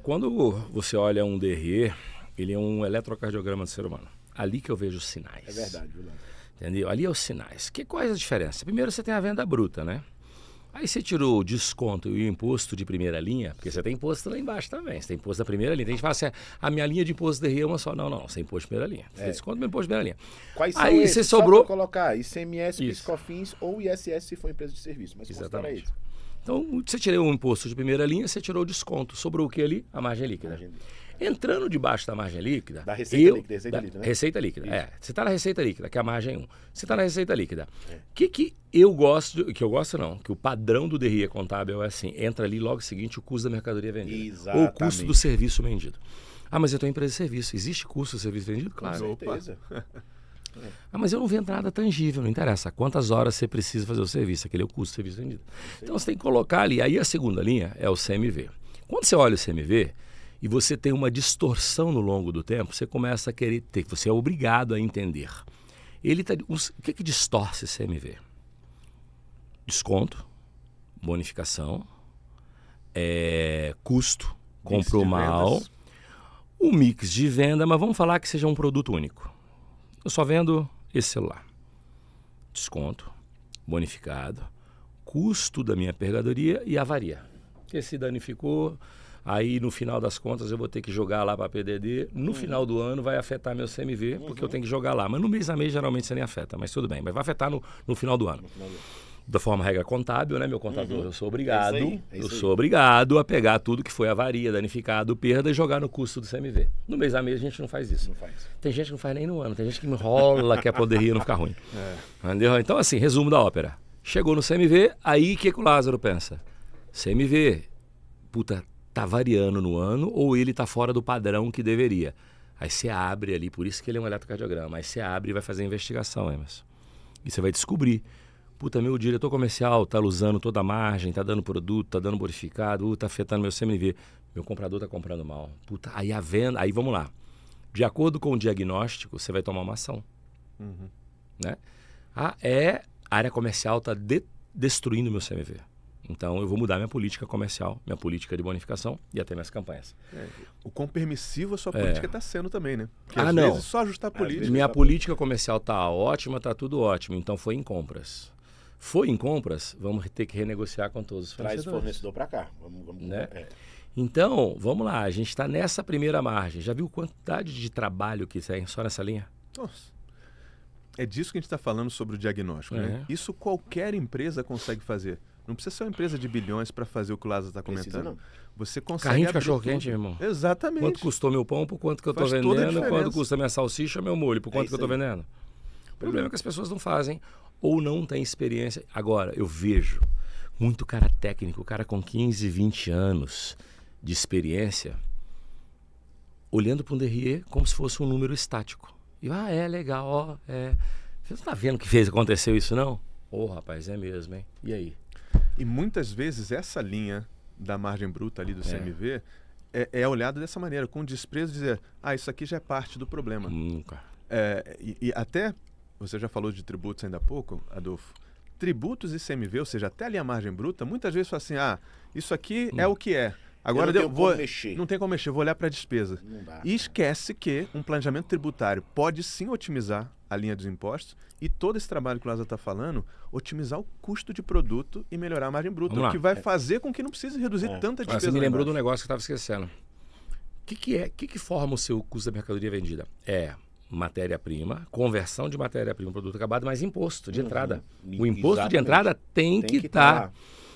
quando você olha um DRE, ele é um eletrocardiograma do ser humano. Ali que eu vejo os sinais. É verdade, viu, Lázaro? Entendeu? Ali é os sinais. Qual é a diferença? Primeiro você tem a venda bruta, né? Aí você tirou o desconto e o imposto de primeira linha, porque você tem imposto lá embaixo também. Você tem imposto da primeira linha. Tem gente que fala assim, a minha linha de imposto DRE é uma só. Não, você tem imposto de primeira linha. Você tem desconto do imposto de primeira linha. Quais são aí esses? você Só sobrou... pra colocar ICMS, Isso. PiscoFins ou ISS se for empresa de serviço. Mas considera Exatamente. isso. Então, você tirou o imposto de primeira linha, você tirou o desconto. Sobrou o que ali? A margem líquida. Margem líquida. Entrando debaixo da margem líquida... Da receita líquida, receita líquida, né? Receita líquida, Isso. Você está na receita líquida, que é a margem 1. Você está na receita líquida. O que eu gosto... Que eu gosto não, que o padrão do DRE contábil é assim, entra ali logo seguinte o custo da mercadoria vendida. Exatamente. Ou o custo do serviço vendido. Mas eu estou em empresa de serviço. Existe custo do serviço vendido? Claro. Com certeza. Mas eu não vendo nada tangível, não interessa. Quantas horas você precisa fazer o serviço? Aquele é o custo do serviço vendido. Então você tem que colocar ali. Aí a segunda linha é o CMV. Quando você olha o CMV e você tem uma distorção no longo do tempo, você começa a querer ter, você é obrigado a entender. O que distorce esse CMV? Desconto, bonificação, custo, comprou mal, o mix de venda, mas vamos falar que seja um produto único. Eu só vendo esse celular. Desconto, bonificado, custo da minha pergadoria e avaria. Que se danificou, aí no final das contas eu vou ter que jogar lá para a PDD. No final do ano vai afetar meu CMV, porque eu tenho que jogar lá. Mas no mês a mês geralmente você nem afeta, mas tudo bem. Mas vai afetar no final do ano. Da forma regra contábil, né, meu contador? Eu sou obrigado, sou obrigado a pegar tudo que foi avaria, danificado, perda e jogar no custo do CMV. No mês a mês a gente não faz isso. Não faz. Tem gente que não faz nem no ano, tem gente que enrola, que a poderia não ficar ruim. Entendeu? Então assim, resumo da ópera. Chegou no CMV, aí o que o Lázaro pensa? CMV, puta, tá variando no ano ou ele tá fora do padrão que deveria? Aí você abre ali, por isso que ele é um eletrocardiograma, aí você abre e vai fazer a investigação, Emerson. E você vai descobrir Puta, meu diretor comercial tá usando toda a margem, tá dando produto, tá dando bonificado, tá afetando meu CMV. Meu comprador tá comprando mal. Puta, aí a venda... Aí vamos lá. De acordo com o diagnóstico, você vai tomar uma ação. Né? A área comercial tá destruindo meu CMV. Então, eu vou mudar minha política comercial, minha política de bonificação e até minhas campanhas. O quão permissivo a sua política está sendo também, né? Porque às vezes não. só ajustar a política. Minha política comercial tá ótima, tá tudo ótimo. Então, foi em compras. Foi em compras, vamos ter que renegociar com todos os Traz fornecedores. fornecedor para cá. Vamos né? Então, vamos lá. A gente está nessa primeira margem. Já viu quantidade de trabalho que tem só nessa linha? Nossa. É disso que a gente está falando sobre o diagnóstico, né? Isso qualquer empresa consegue fazer. Não precisa ser uma empresa de bilhões para fazer o que o Lázaro está comentando. Não. Você consegue. Carrinho de cachorro-quente, meu irmão. Exatamente. Quanto custou meu pão, por quanto que eu estou Faz toda a vendendo, diferença. quanto custa minha salsicha, meu molho, por quanto que eu estou vendendo. O problema é que as pessoas não fazem ou não têm experiência. Agora, eu vejo muito cara técnico, cara com 15, 20 anos de experiência, olhando para um DRE como se fosse um número estático. E, legal, ó, Você não está vendo que aconteceu isso, não? Rapaz, é mesmo, hein? E aí? E muitas vezes essa linha da margem bruta ali do CMV é olhada dessa maneira, com desprezo, dizer, isso aqui já é parte do problema. Nunca. E até, você já falou de tributos ainda há pouco, Adolfo, tributos e CMV, ou seja, até ali a margem bruta, muitas vezes fala assim, isso aqui é o que é. Agora não tem como mexer, vou olhar para a despesa. E esquece que um planejamento tributário pode sim otimizar a linha dos impostos e todo esse trabalho que o Lázaro está falando, otimizar o custo de produto e melhorar a margem bruta, o que vai fazer com que não precise reduzir tanta despesa. Você me lembrou do negócio que eu estava esquecendo. O que forma o seu custo da mercadoria vendida? É matéria-prima, conversão de matéria-prima para produto acabado, mais imposto de entrada. O imposto de entrada tem que estar.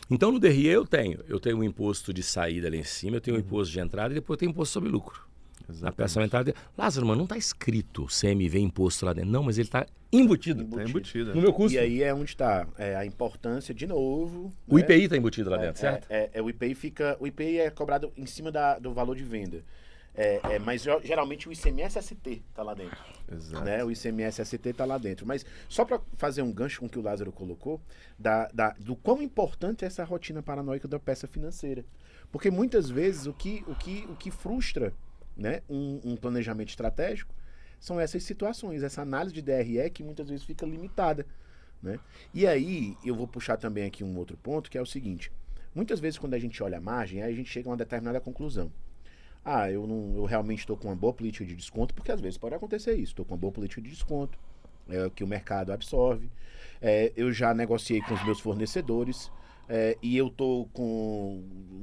Então, no DRE eu tenho o imposto de saída lá em cima, eu tenho o imposto de entrada e depois eu tenho o imposto sobre lucro. Exatamente. Na peça aumentada. Lázaro, mano, não está escrito CMV imposto lá dentro. Não, mas ele está embutido. Está embutido. No meu custo. E aí é onde está a importância, de novo. O IPI está embutido lá dentro, certo? O IPI é cobrado em cima do valor de venda. Mas geralmente o ICMS-ST está lá dentro. Exato. Né? O ICMS-ST está lá dentro. Mas só para fazer um gancho com o que o Lázaro colocou, do quão importante é essa rotina paranoica da peça financeira. Porque muitas vezes o que frustra, né, um planejamento estratégico são essas situações, essa análise de DRE que muitas vezes fica limitada. Né? E aí eu vou puxar também aqui um outro ponto, que é o seguinte. Muitas vezes quando a gente olha a margem, aí a gente chega a uma determinada conclusão. Eu realmente estou com uma boa política de desconto, porque às vezes pode acontecer isso. Estou com uma boa política de desconto, que o mercado absorve. Eu já negociei com os meus fornecedores e eu estou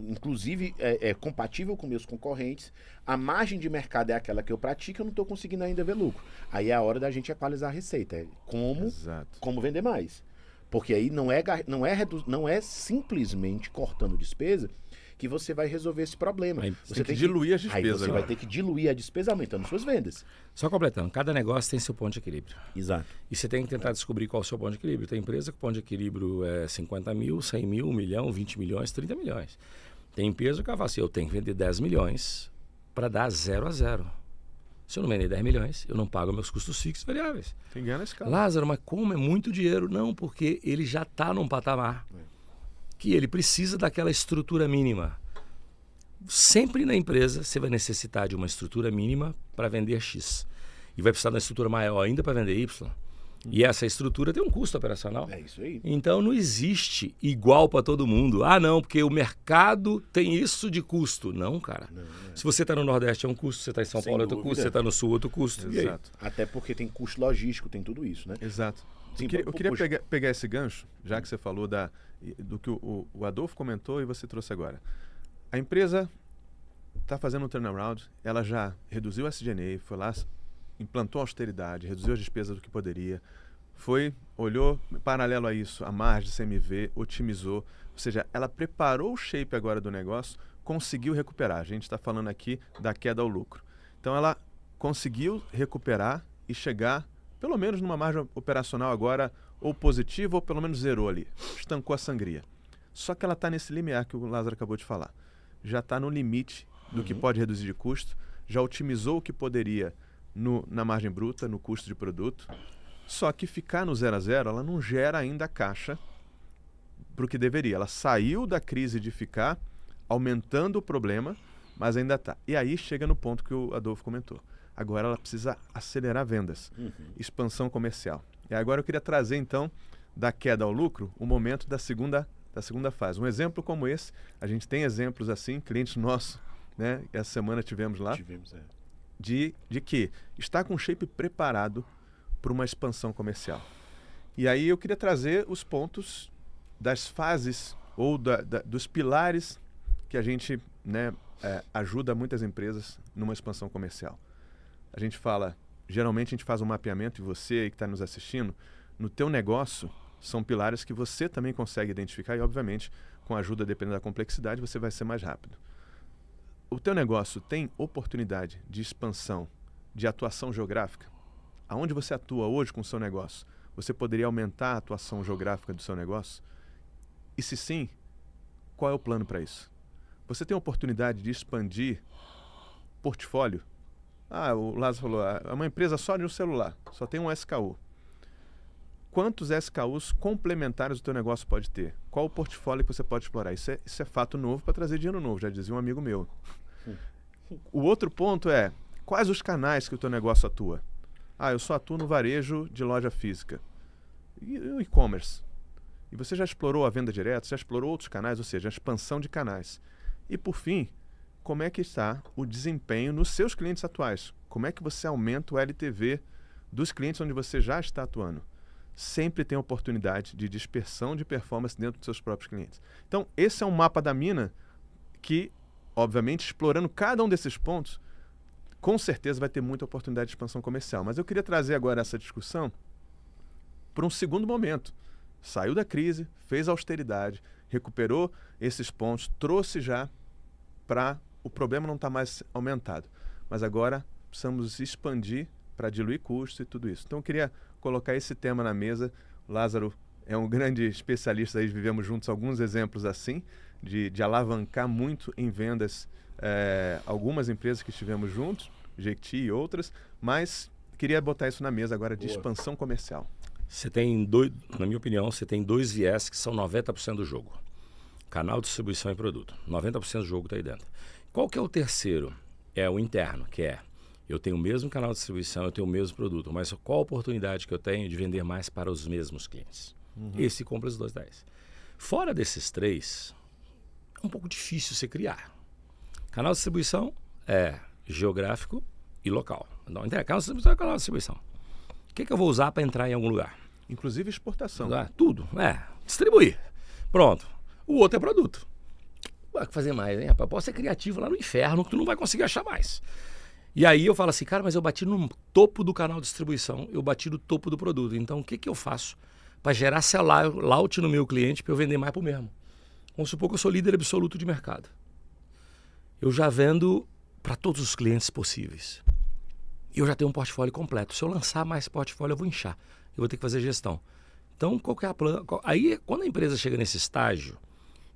inclusive, compatível com meus concorrentes. A margem de mercado é aquela que eu pratico, eu não estou conseguindo ainda ver lucro. Aí é a hora da gente equalizar a receita. Como vender mais. Porque aí não é simplesmente cortando despesa que você vai resolver esse problema. Você tem que diluir as despesas. Aí você vai ter que diluir a despesa aumentando suas vendas. Só completando, cada negócio tem seu ponto de equilíbrio. Exato. E você tem que tentar descobrir qual é o seu ponto de equilíbrio. Tem empresa que o ponto de equilíbrio é 50 mil, 100 mil, 1 milhão, 20 milhões, 30 milhões. Tem empresa que fala assim, eu tenho que vender 10 milhões para dar 0 a 0. Se eu não vender 10 milhões, eu não pago meus custos fixos variáveis. Tem que ganhar na escala. Lázaro, mas como é muito dinheiro? Não, porque ele já está num patamar que ele precisa daquela estrutura mínima. Sempre na empresa você vai necessitar de uma estrutura mínima para vender X. E vai precisar de uma estrutura maior ainda para vender Y. E essa estrutura tem um custo operacional. É isso aí. Então não existe igual para todo mundo. Não, porque o mercado tem isso de custo. Não, cara. Não. Se você está no Nordeste é um custo, você está em São Paulo é outro custo, você está no Sul outro custo. Exato. Até porque tem custo logístico, tem tudo isso, né? Exato. Eu queria pegar esse gancho, já que você falou do que o Adolfo comentou e você trouxe agora. A empresa está fazendo um turnaround, ela já reduziu a SG&A, foi lá, implantou a austeridade, reduziu as despesas do que poderia, olhou paralelo a isso, a margem de CMV, otimizou, ou seja, ela preparou o shape agora do negócio, conseguiu recuperar. A gente está falando aqui da queda ao lucro. Então ela conseguiu recuperar e chegar pelo menos numa margem operacional agora ou positiva ou pelo menos zerou ali, estancou a sangria. Só que ela está nesse limiar que o Lázaro acabou de falar. Já está no limite do que pode reduzir de custo, já otimizou o que poderia na margem bruta, no custo de produto, Só que ficar no 0 a 0, ela não gera ainda caixa para o que deveria. Ela saiu da crise de ficar aumentando o problema, mas ainda está. E aí chega no ponto que o Adolfo comentou. Agora ela precisa acelerar vendas, expansão comercial. E agora eu queria trazer, então, da queda ao lucro, o momento da segunda fase. Um exemplo como esse, a gente tem exemplos assim, clientes nossos, né? Essa semana tivemos lá, de que está com o shape preparado para uma expansão comercial. E aí eu queria trazer os pontos das fases ou dos pilares que a gente, né, ajuda muitas empresas numa expansão comercial. A gente fala, geralmente a gente faz um mapeamento e você aí que está nos assistindo, no teu negócio são pilares que você também consegue identificar e, obviamente, com a ajuda, dependendo da complexidade, você vai ser mais rápido. O teu negócio tem oportunidade de expansão, de atuação geográfica? Aonde você atua hoje com o seu negócio? Você poderia aumentar a atuação geográfica do seu negócio? E se sim, qual é o plano para isso? Você tem a oportunidade de expandir portfólio? O Lázaro falou, é uma empresa só de um celular, só tem um SKU. Quantos SKUs complementares o teu negócio pode ter? Qual o portfólio que você pode explorar? Isso é fato novo para trazer dinheiro novo, já dizia um amigo meu. O outro ponto é, quais os canais que o teu negócio atua? Eu só atuo no varejo de loja física. E o e-commerce? E você já explorou a venda direta? Já explorou outros canais? Ou seja, a expansão de canais. E por fim, como é que está o desempenho nos seus clientes atuais? Como é que você aumenta o LTV dos clientes onde você já está atuando? Sempre tem oportunidade de dispersão de performance dentro dos seus próprios clientes. Então, esse é um mapa da mina que, obviamente, explorando cada um desses pontos, com certeza vai ter muita oportunidade de expansão comercial. Mas eu queria trazer agora essa discussão para um segundo momento. Saiu da crise, fez austeridade, recuperou esses pontos, trouxe já para o problema não estar mais aumentado. Mas agora precisamos expandir para diluir custos e tudo isso. Então eu queria colocar esse tema na mesa. O Lázaro é um grande especialista, aí vivemos juntos alguns exemplos assim, de alavancar muito em vendas algumas empresas que estivemos juntos, Jequiti e outras, mas queria botar isso na mesa agora de expansão comercial. Você tem na minha opinião, você tem dois viés que são 90% do jogo. Canal, distribuição e produto. 90% do jogo está aí dentro. Qual que é o terceiro? É o interno, que é, eu tenho o mesmo canal de distribuição, eu tenho o mesmo produto, mas qual a oportunidade que eu tenho de vender mais para os mesmos clientes? Esse compra os 210. Fora desses três, é um pouco difícil você criar. Canal de distribuição é geográfico e local. Então, canal de distribuição é canal de distribuição. O que eu vou usar para entrar em algum lugar? Inclusive exportação. Tudo. Distribuir. Pronto. O outro é produto. Vai fazer mais, hein, rapaz? Pode ser criativo lá no inferno que tu não vai conseguir achar mais. E aí eu falo assim, cara, mas eu bati no topo do canal de distribuição, eu bati no topo do produto. Então o que eu faço para gerar sell-out no meu cliente para eu vender mais para o mesmo? Vamos supor que eu sou líder absoluto de mercado. Eu já vendo para todos os clientes possíveis. E eu já tenho um portfólio completo. Se eu lançar mais portfólio, eu vou inchar. Eu vou ter que fazer gestão. Então, qual que é a plano? Aí, quando a empresa chega nesse estágio,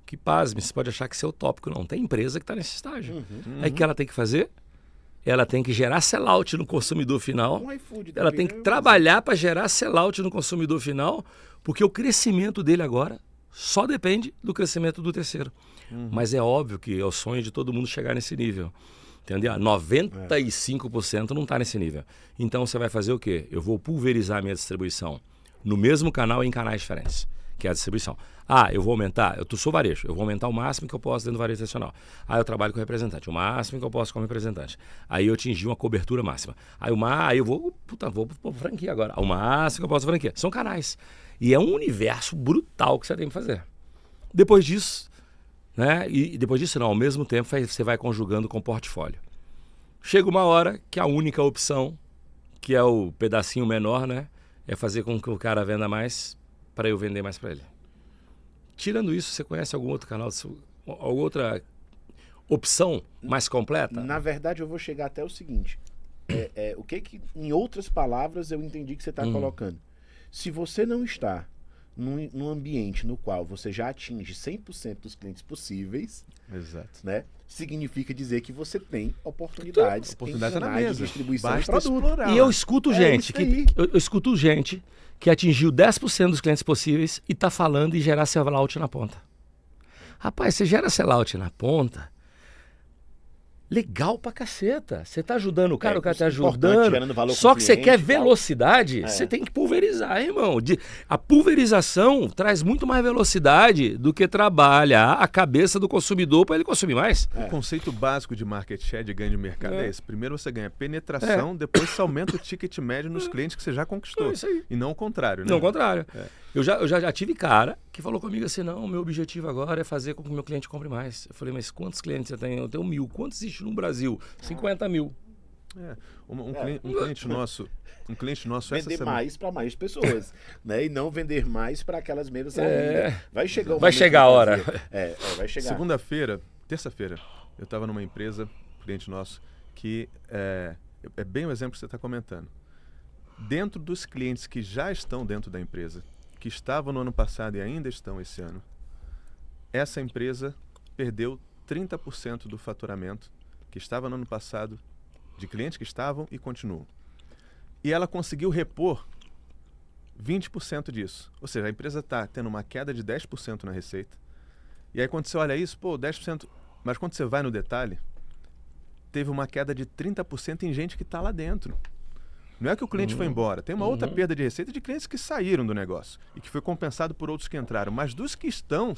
que pasme, você pode achar que isso é utópico. Não, tem empresa que está nesse estágio. Aí o que ela tem que fazer? Ela tem que gerar sell-out no consumidor final. Ela tem que trabalhar para gerar sell-out no consumidor final, porque o crescimento dele agora só depende do crescimento do terceiro. Mas é óbvio que é o sonho de todo mundo chegar nesse nível. Entendeu? 95% não está nesse nível. Então você vai fazer o quê? Eu vou pulverizar a minha distribuição no mesmo canal em canais diferentes, que é a distribuição. Eu vou aumentar, eu sou varejo, eu vou aumentar o máximo que eu posso dentro do varejo tradicional. Eu trabalho com representante, o máximo que eu posso com representante. Aí eu atingi uma cobertura máxima. Aí eu vou para franquia agora. O máximo que eu posso franquia. São canais. E é um universo brutal que você tem que fazer. Depois disso, né? E depois disso não, ao mesmo tempo você vai conjugando com o portfólio. Chega uma hora que a única opção, que é o pedacinho menor, né? É fazer com que o cara venda mais para eu vender mais para ele. Tirando isso, você conhece algum outro canal, alguma outra opção mais completa? Na verdade, eu vou chegar até o seguinte. O que, em outras palavras, eu entendi que você está colocando. Se você não está num ambiente no qual você já atinge 100% dos clientes possíveis, Exato. né? Significa dizer que você tem oportunidades Oportunidade em tá na canais de mesa. distribuição Basta de produto. explorar. E eu escuto gente isso aí. eu escuto gente que atingiu 10% dos clientes possíveis e tá falando em gerar sellout na ponta. Rapaz, você gera sellout na ponta, legal pra caceta. Você tá ajudando o cara, o cara tá importante, gerando ajudando. valor Só pro que você cliente quer e tal. velocidade, você tem que pulverizar, irmão. A pulverização traz muito mais velocidade do que trabalhar a cabeça do consumidor para ele consumir mais. O conceito básico de market share, de ganho de mercado, é esse. Primeiro você ganha penetração, É. depois você aumenta o ticket médio nos clientes que você já conquistou. É isso aí. E não o contrário, né? Não, ao contrário. Eu já tive cara que falou comigo assim, não, o meu objetivo agora é fazer com que o meu cliente compre mais. Eu falei, mas quantos clientes você tem? Eu tenho 1000. Quantos existe no Brasil? 50 mil. Um cliente nosso essa Vender semana... mais para mais pessoas, né? E não vender mais para aquelas menos É. ainda. Vai chegar o Vai momento chegar de a hora. fazer. Vai chegar. Terça-feira, eu estava numa empresa, cliente nosso, que é bem o exemplo que você está comentando. Dentro dos clientes que já estão dentro da empresa, que estavam no ano passado e ainda estão esse ano, essa empresa perdeu 30% do faturamento que estava no ano passado, de clientes que estavam e continuam. E ela conseguiu repor 20% disso. Ou seja, a empresa está tendo uma queda de 10% na receita. E aí quando você olha isso, 10%... Mas quando você vai no detalhe, teve uma queda de 30% em gente que está lá dentro. Não é que o cliente foi embora. Tem uma outra perda de receita de clientes que saíram do negócio e que foi compensado por outros que entraram. Mas dos que estão,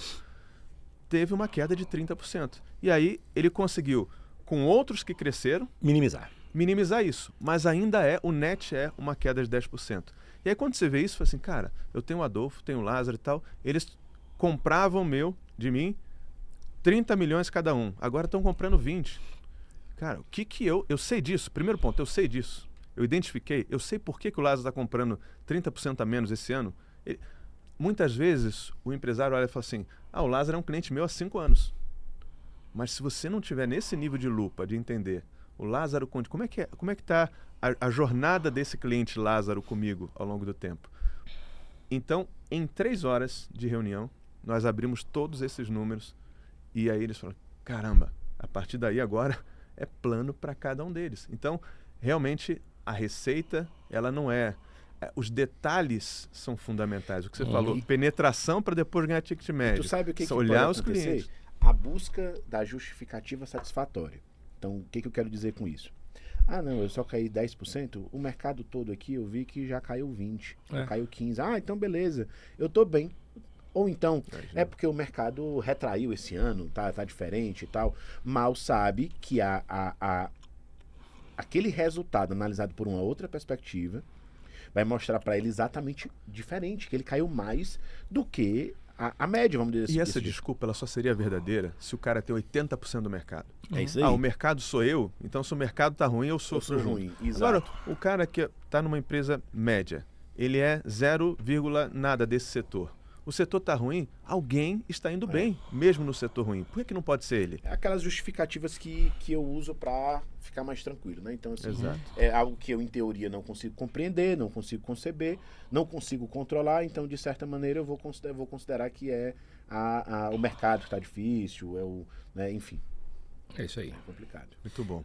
teve uma queda de 30%. E aí ele conseguiu, com outros que cresceram, minimizar isso. Mas ainda o net é uma queda de 10%. E aí quando você vê isso, você fala assim, cara, eu tenho o Adolfo, tenho o Lázaro e tal, eles compravam de mim, 30 milhões cada um. Agora estão comprando 20. Cara, o que eu sei disso. Primeiro ponto, eu sei disso. Eu identifiquei, eu sei por que o Lázaro está comprando 30% a menos esse ano. Muitas vezes o empresário olha e fala assim, o Lázaro é um cliente meu há 5 anos. Mas se você não tiver nesse nível de lupa, de entender, o Lázaro, como é que está a jornada desse cliente Lázaro comigo ao longo do tempo? Então, em 3 horas de reunião, nós abrimos todos esses números e aí eles falam, caramba, a partir daí agora é plano para cada um deles. Então, realmente, a receita, ela não os detalhes são fundamentais. O que você falou, penetração para depois ganhar ticket médio. Tu sabe o que olhar pode os acontecer? clientes. A busca da justificativa satisfatória. Então, o que eu quero dizer com isso? Não, eu só caí 10%. O mercado todo aqui, eu vi que já caiu 20%, já caiu 15%. Então beleza, eu tô bem. Ou então, é porque o mercado retraiu esse ano, tá diferente e tal. Mal sabe que aquele resultado analisado por uma outra perspectiva vai mostrar para ele exatamente diferente, que ele caiu mais do que a média, vamos dizer assim. E essa desculpa, ela só seria verdadeira se o cara tem 80% do mercado. É isso aí. O mercado sou eu, então se o mercado tá ruim, eu sofro junto. ruim, exato. Agora, o cara que tá numa empresa média, ele é 0, nada desse setor. O setor tá ruim, alguém está indo bem, mesmo no setor ruim. Por que não pode ser ele? É aquelas justificativas que eu uso para ficar mais tranquilo, né? Então, assim, Exato. é algo que eu, em teoria, não consigo compreender, não consigo conceber, não consigo controlar, então, de certa maneira, eu vou considerar que é o mercado que está difícil, né? Enfim. É isso aí. É complicado. Muito bom.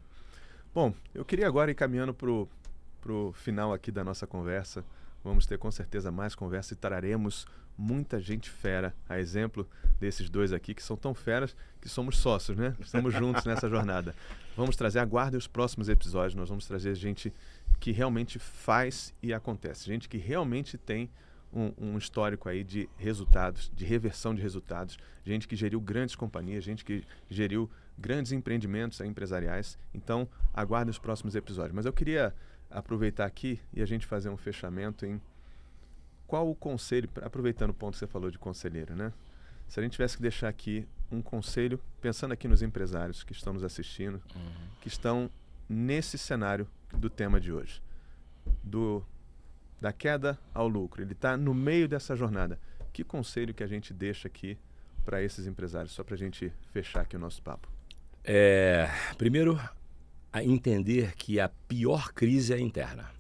Bom, eu queria agora ir caminhando pro final aqui da nossa conversa. Vamos ter com certeza mais conversa e traremos muita gente fera, a exemplo desses dois aqui, que são tão feras que somos sócios, né? Estamos juntos nessa jornada. Vamos trazer, aguardem os próximos episódios, nós vamos trazer gente que realmente faz e acontece, gente que realmente tem um histórico aí de resultados, de reversão de resultados, gente que geriu grandes companhias, gente que geriu grandes empreendimentos empresariais. Então, aguardem os próximos episódios. Mas eu queria aproveitar aqui e a gente fazer um fechamento em qual o conselho, aproveitando o ponto que você falou de conselheiro, né? Se a gente tivesse que deixar aqui um conselho, pensando aqui nos empresários que estão nos assistindo, que estão nesse cenário do tema de hoje, da queda ao lucro, ele está no meio dessa jornada. Que conselho que a gente deixa aqui para esses empresários, só para a gente fechar aqui o nosso papo? Primeiro, a entender que a pior crise é a interna.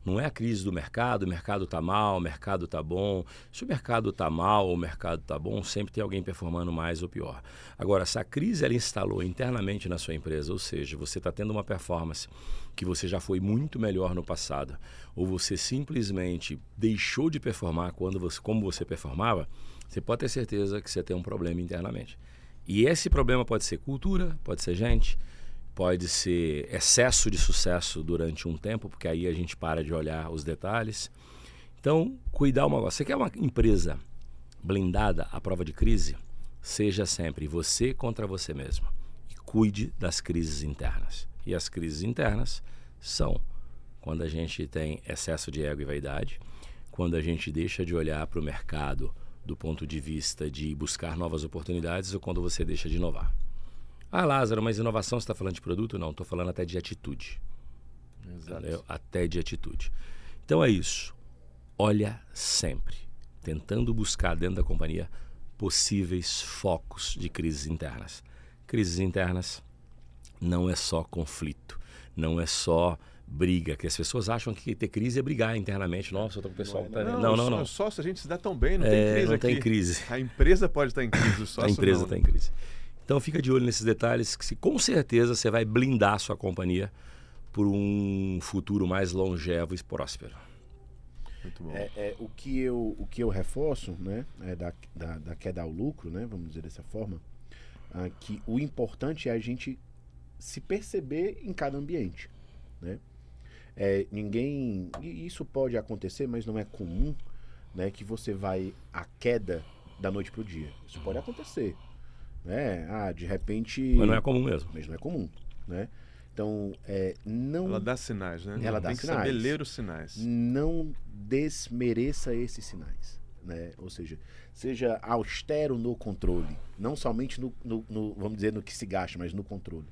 Não é a crise do mercado, o mercado está mal, o mercado está bom. Se o mercado está mal ou o mercado está bom, sempre tem alguém performando mais ou pior. Agora, se a crise ela instalou internamente na sua empresa, ou seja, você está tendo uma performance que você já foi muito melhor no passado, ou você simplesmente deixou de performar como você performava, você pode ter certeza que você tem um problema internamente. E esse problema pode ser cultura, pode ser gente, pode ser excesso de sucesso durante um tempo, porque aí a gente para de olhar os detalhes. Então, cuidar uma coisa. Você quer uma empresa blindada à prova de crise? Seja sempre você contra você mesmo. E cuide das crises internas. E as crises internas são quando a gente tem excesso de ego e vaidade, quando a gente deixa de olhar para o mercado do ponto de vista de buscar novas oportunidades ou quando você deixa de inovar. Ah, Lázaro, mas inovação você está falando de produto? Não, estou falando até de atitude. Exato. Até de atitude. Então é isso. Olha sempre, tentando buscar dentro da companhia possíveis focos de crises internas. Crises internas não é só conflito, não é só briga, que as pessoas acham que ter crise é brigar internamente. Nossa, eu tô com o pessoal... Não. O sócio, a gente se dá tão bem, não tem crise não aqui. Tem crise. A empresa pode estar em crise, o sócio a empresa não. Está em crise. Então fica de olho nesses detalhes, que com certeza você vai blindar a sua companhia por um futuro mais longevo e próspero. Muito bom. O que eu reforço, né, da queda ao lucro, né, vamos dizer dessa forma, que o importante é a gente se perceber em cada ambiente, né? Isso pode acontecer, mas não é comum, né, que você vai a queda da noite para o dia. Isso pode acontecer, né? De repente... Mas não é comum mesmo. Mas não é comum, né? Então, não... Ela dá sinais, né? Ela dá Tem que sinais. saber ler os sinais. Não desmereça esses sinais, né? Ou seja, seja austero no controle. Não somente no vamos dizer, no que se gasta, mas no controle.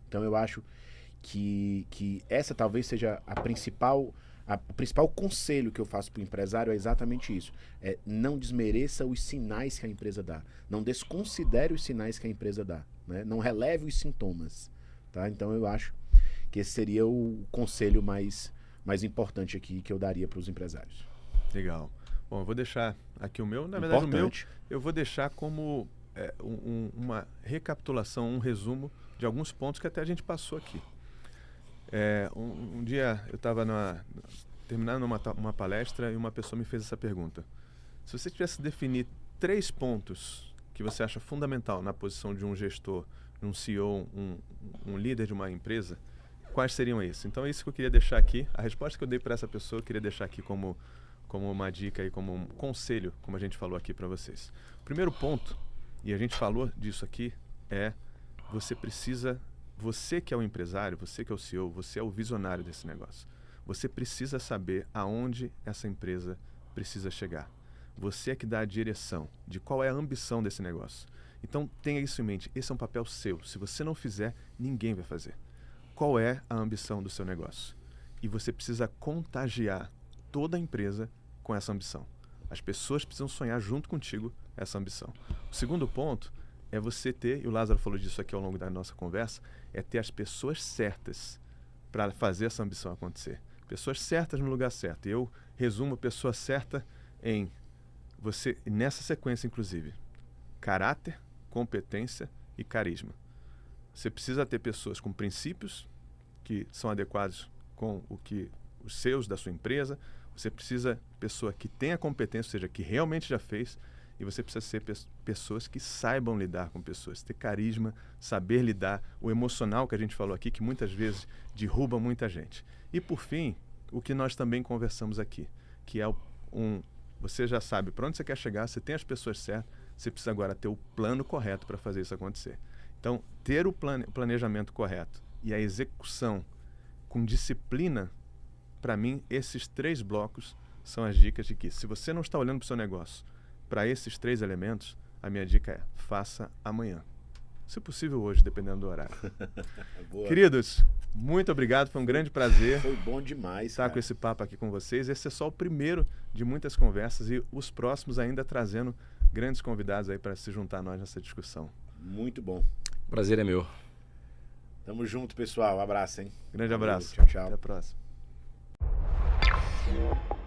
Então, eu acho que essa talvez seja o principal conselho que eu faço para o empresário é exatamente isso. Não desmereça os sinais que a empresa dá. Não desconsidere os sinais que a empresa dá, né? Não releve os sintomas. Tá? Então eu acho que esse seria o conselho mais importante aqui que eu daria para os empresários. Legal. Bom, eu vou deixar aqui o meu. Na verdade, Importante. o meu eu vou deixar como uma recapitulação, um resumo de alguns pontos que até a gente passou aqui. Um dia eu estava terminando uma palestra e uma pessoa me fez essa pergunta. Se você tivesse que definir 3 pontos que você acha fundamental na posição de um gestor, um CEO, um líder de uma empresa, quais seriam esses? Então é isso que eu queria deixar aqui. A resposta que eu dei para essa pessoa, eu queria deixar aqui como uma dica e como um conselho, como a gente falou aqui para vocês. O primeiro ponto, e a gente falou disso aqui, você que é o empresário, você que é o CEO, você é o visionário desse negócio. Você precisa saber aonde essa empresa precisa chegar. Você é que dá a direção de qual é a ambição desse negócio. Então tenha isso em mente, esse é um papel seu. Se você não fizer, ninguém vai fazer. Qual é a ambição do seu negócio? E você precisa contagiar toda a empresa com essa ambição. As pessoas precisam sonhar junto contigo essa ambição. O segundo ponto é você ter, e o Lázaro falou disso aqui ao longo da nossa conversa, é ter as pessoas certas para fazer essa ambição acontecer. Pessoas certas no lugar certo. E eu resumo pessoa certa em você, nessa sequência inclusive, caráter, competência e carisma. Você precisa ter pessoas com princípios que são adequados com os seus da sua empresa. Você precisa de pessoa que tenha competência, ou seja, que realmente já fez. E você precisa ser pessoas que saibam lidar com pessoas, ter carisma, saber lidar, o emocional que a gente falou aqui, que muitas vezes derruba muita gente. E por fim, o que nós também conversamos aqui, que é você já sabe para onde você quer chegar, você tem as pessoas certas, você precisa agora ter o plano correto para fazer isso acontecer. Então, ter o planejamento correto e a execução com disciplina, para mim, esses 3 blocos são as dicas de que, se você não está olhando para o seu negócio para esses 3 elementos, a minha dica é: faça amanhã. Se possível hoje, dependendo do horário. Queridos, muito obrigado, foi um grande prazer. Foi bom demais estar com esse papo aqui com vocês. Esse é só o primeiro de muitas conversas e os próximos ainda trazendo grandes convidados aí para se juntar a nós nessa discussão. Muito bom. Prazer é meu. Tamo junto, pessoal. Um abraço, hein? Grande abraço. Tchau, tchau. Até a próxima. abraço.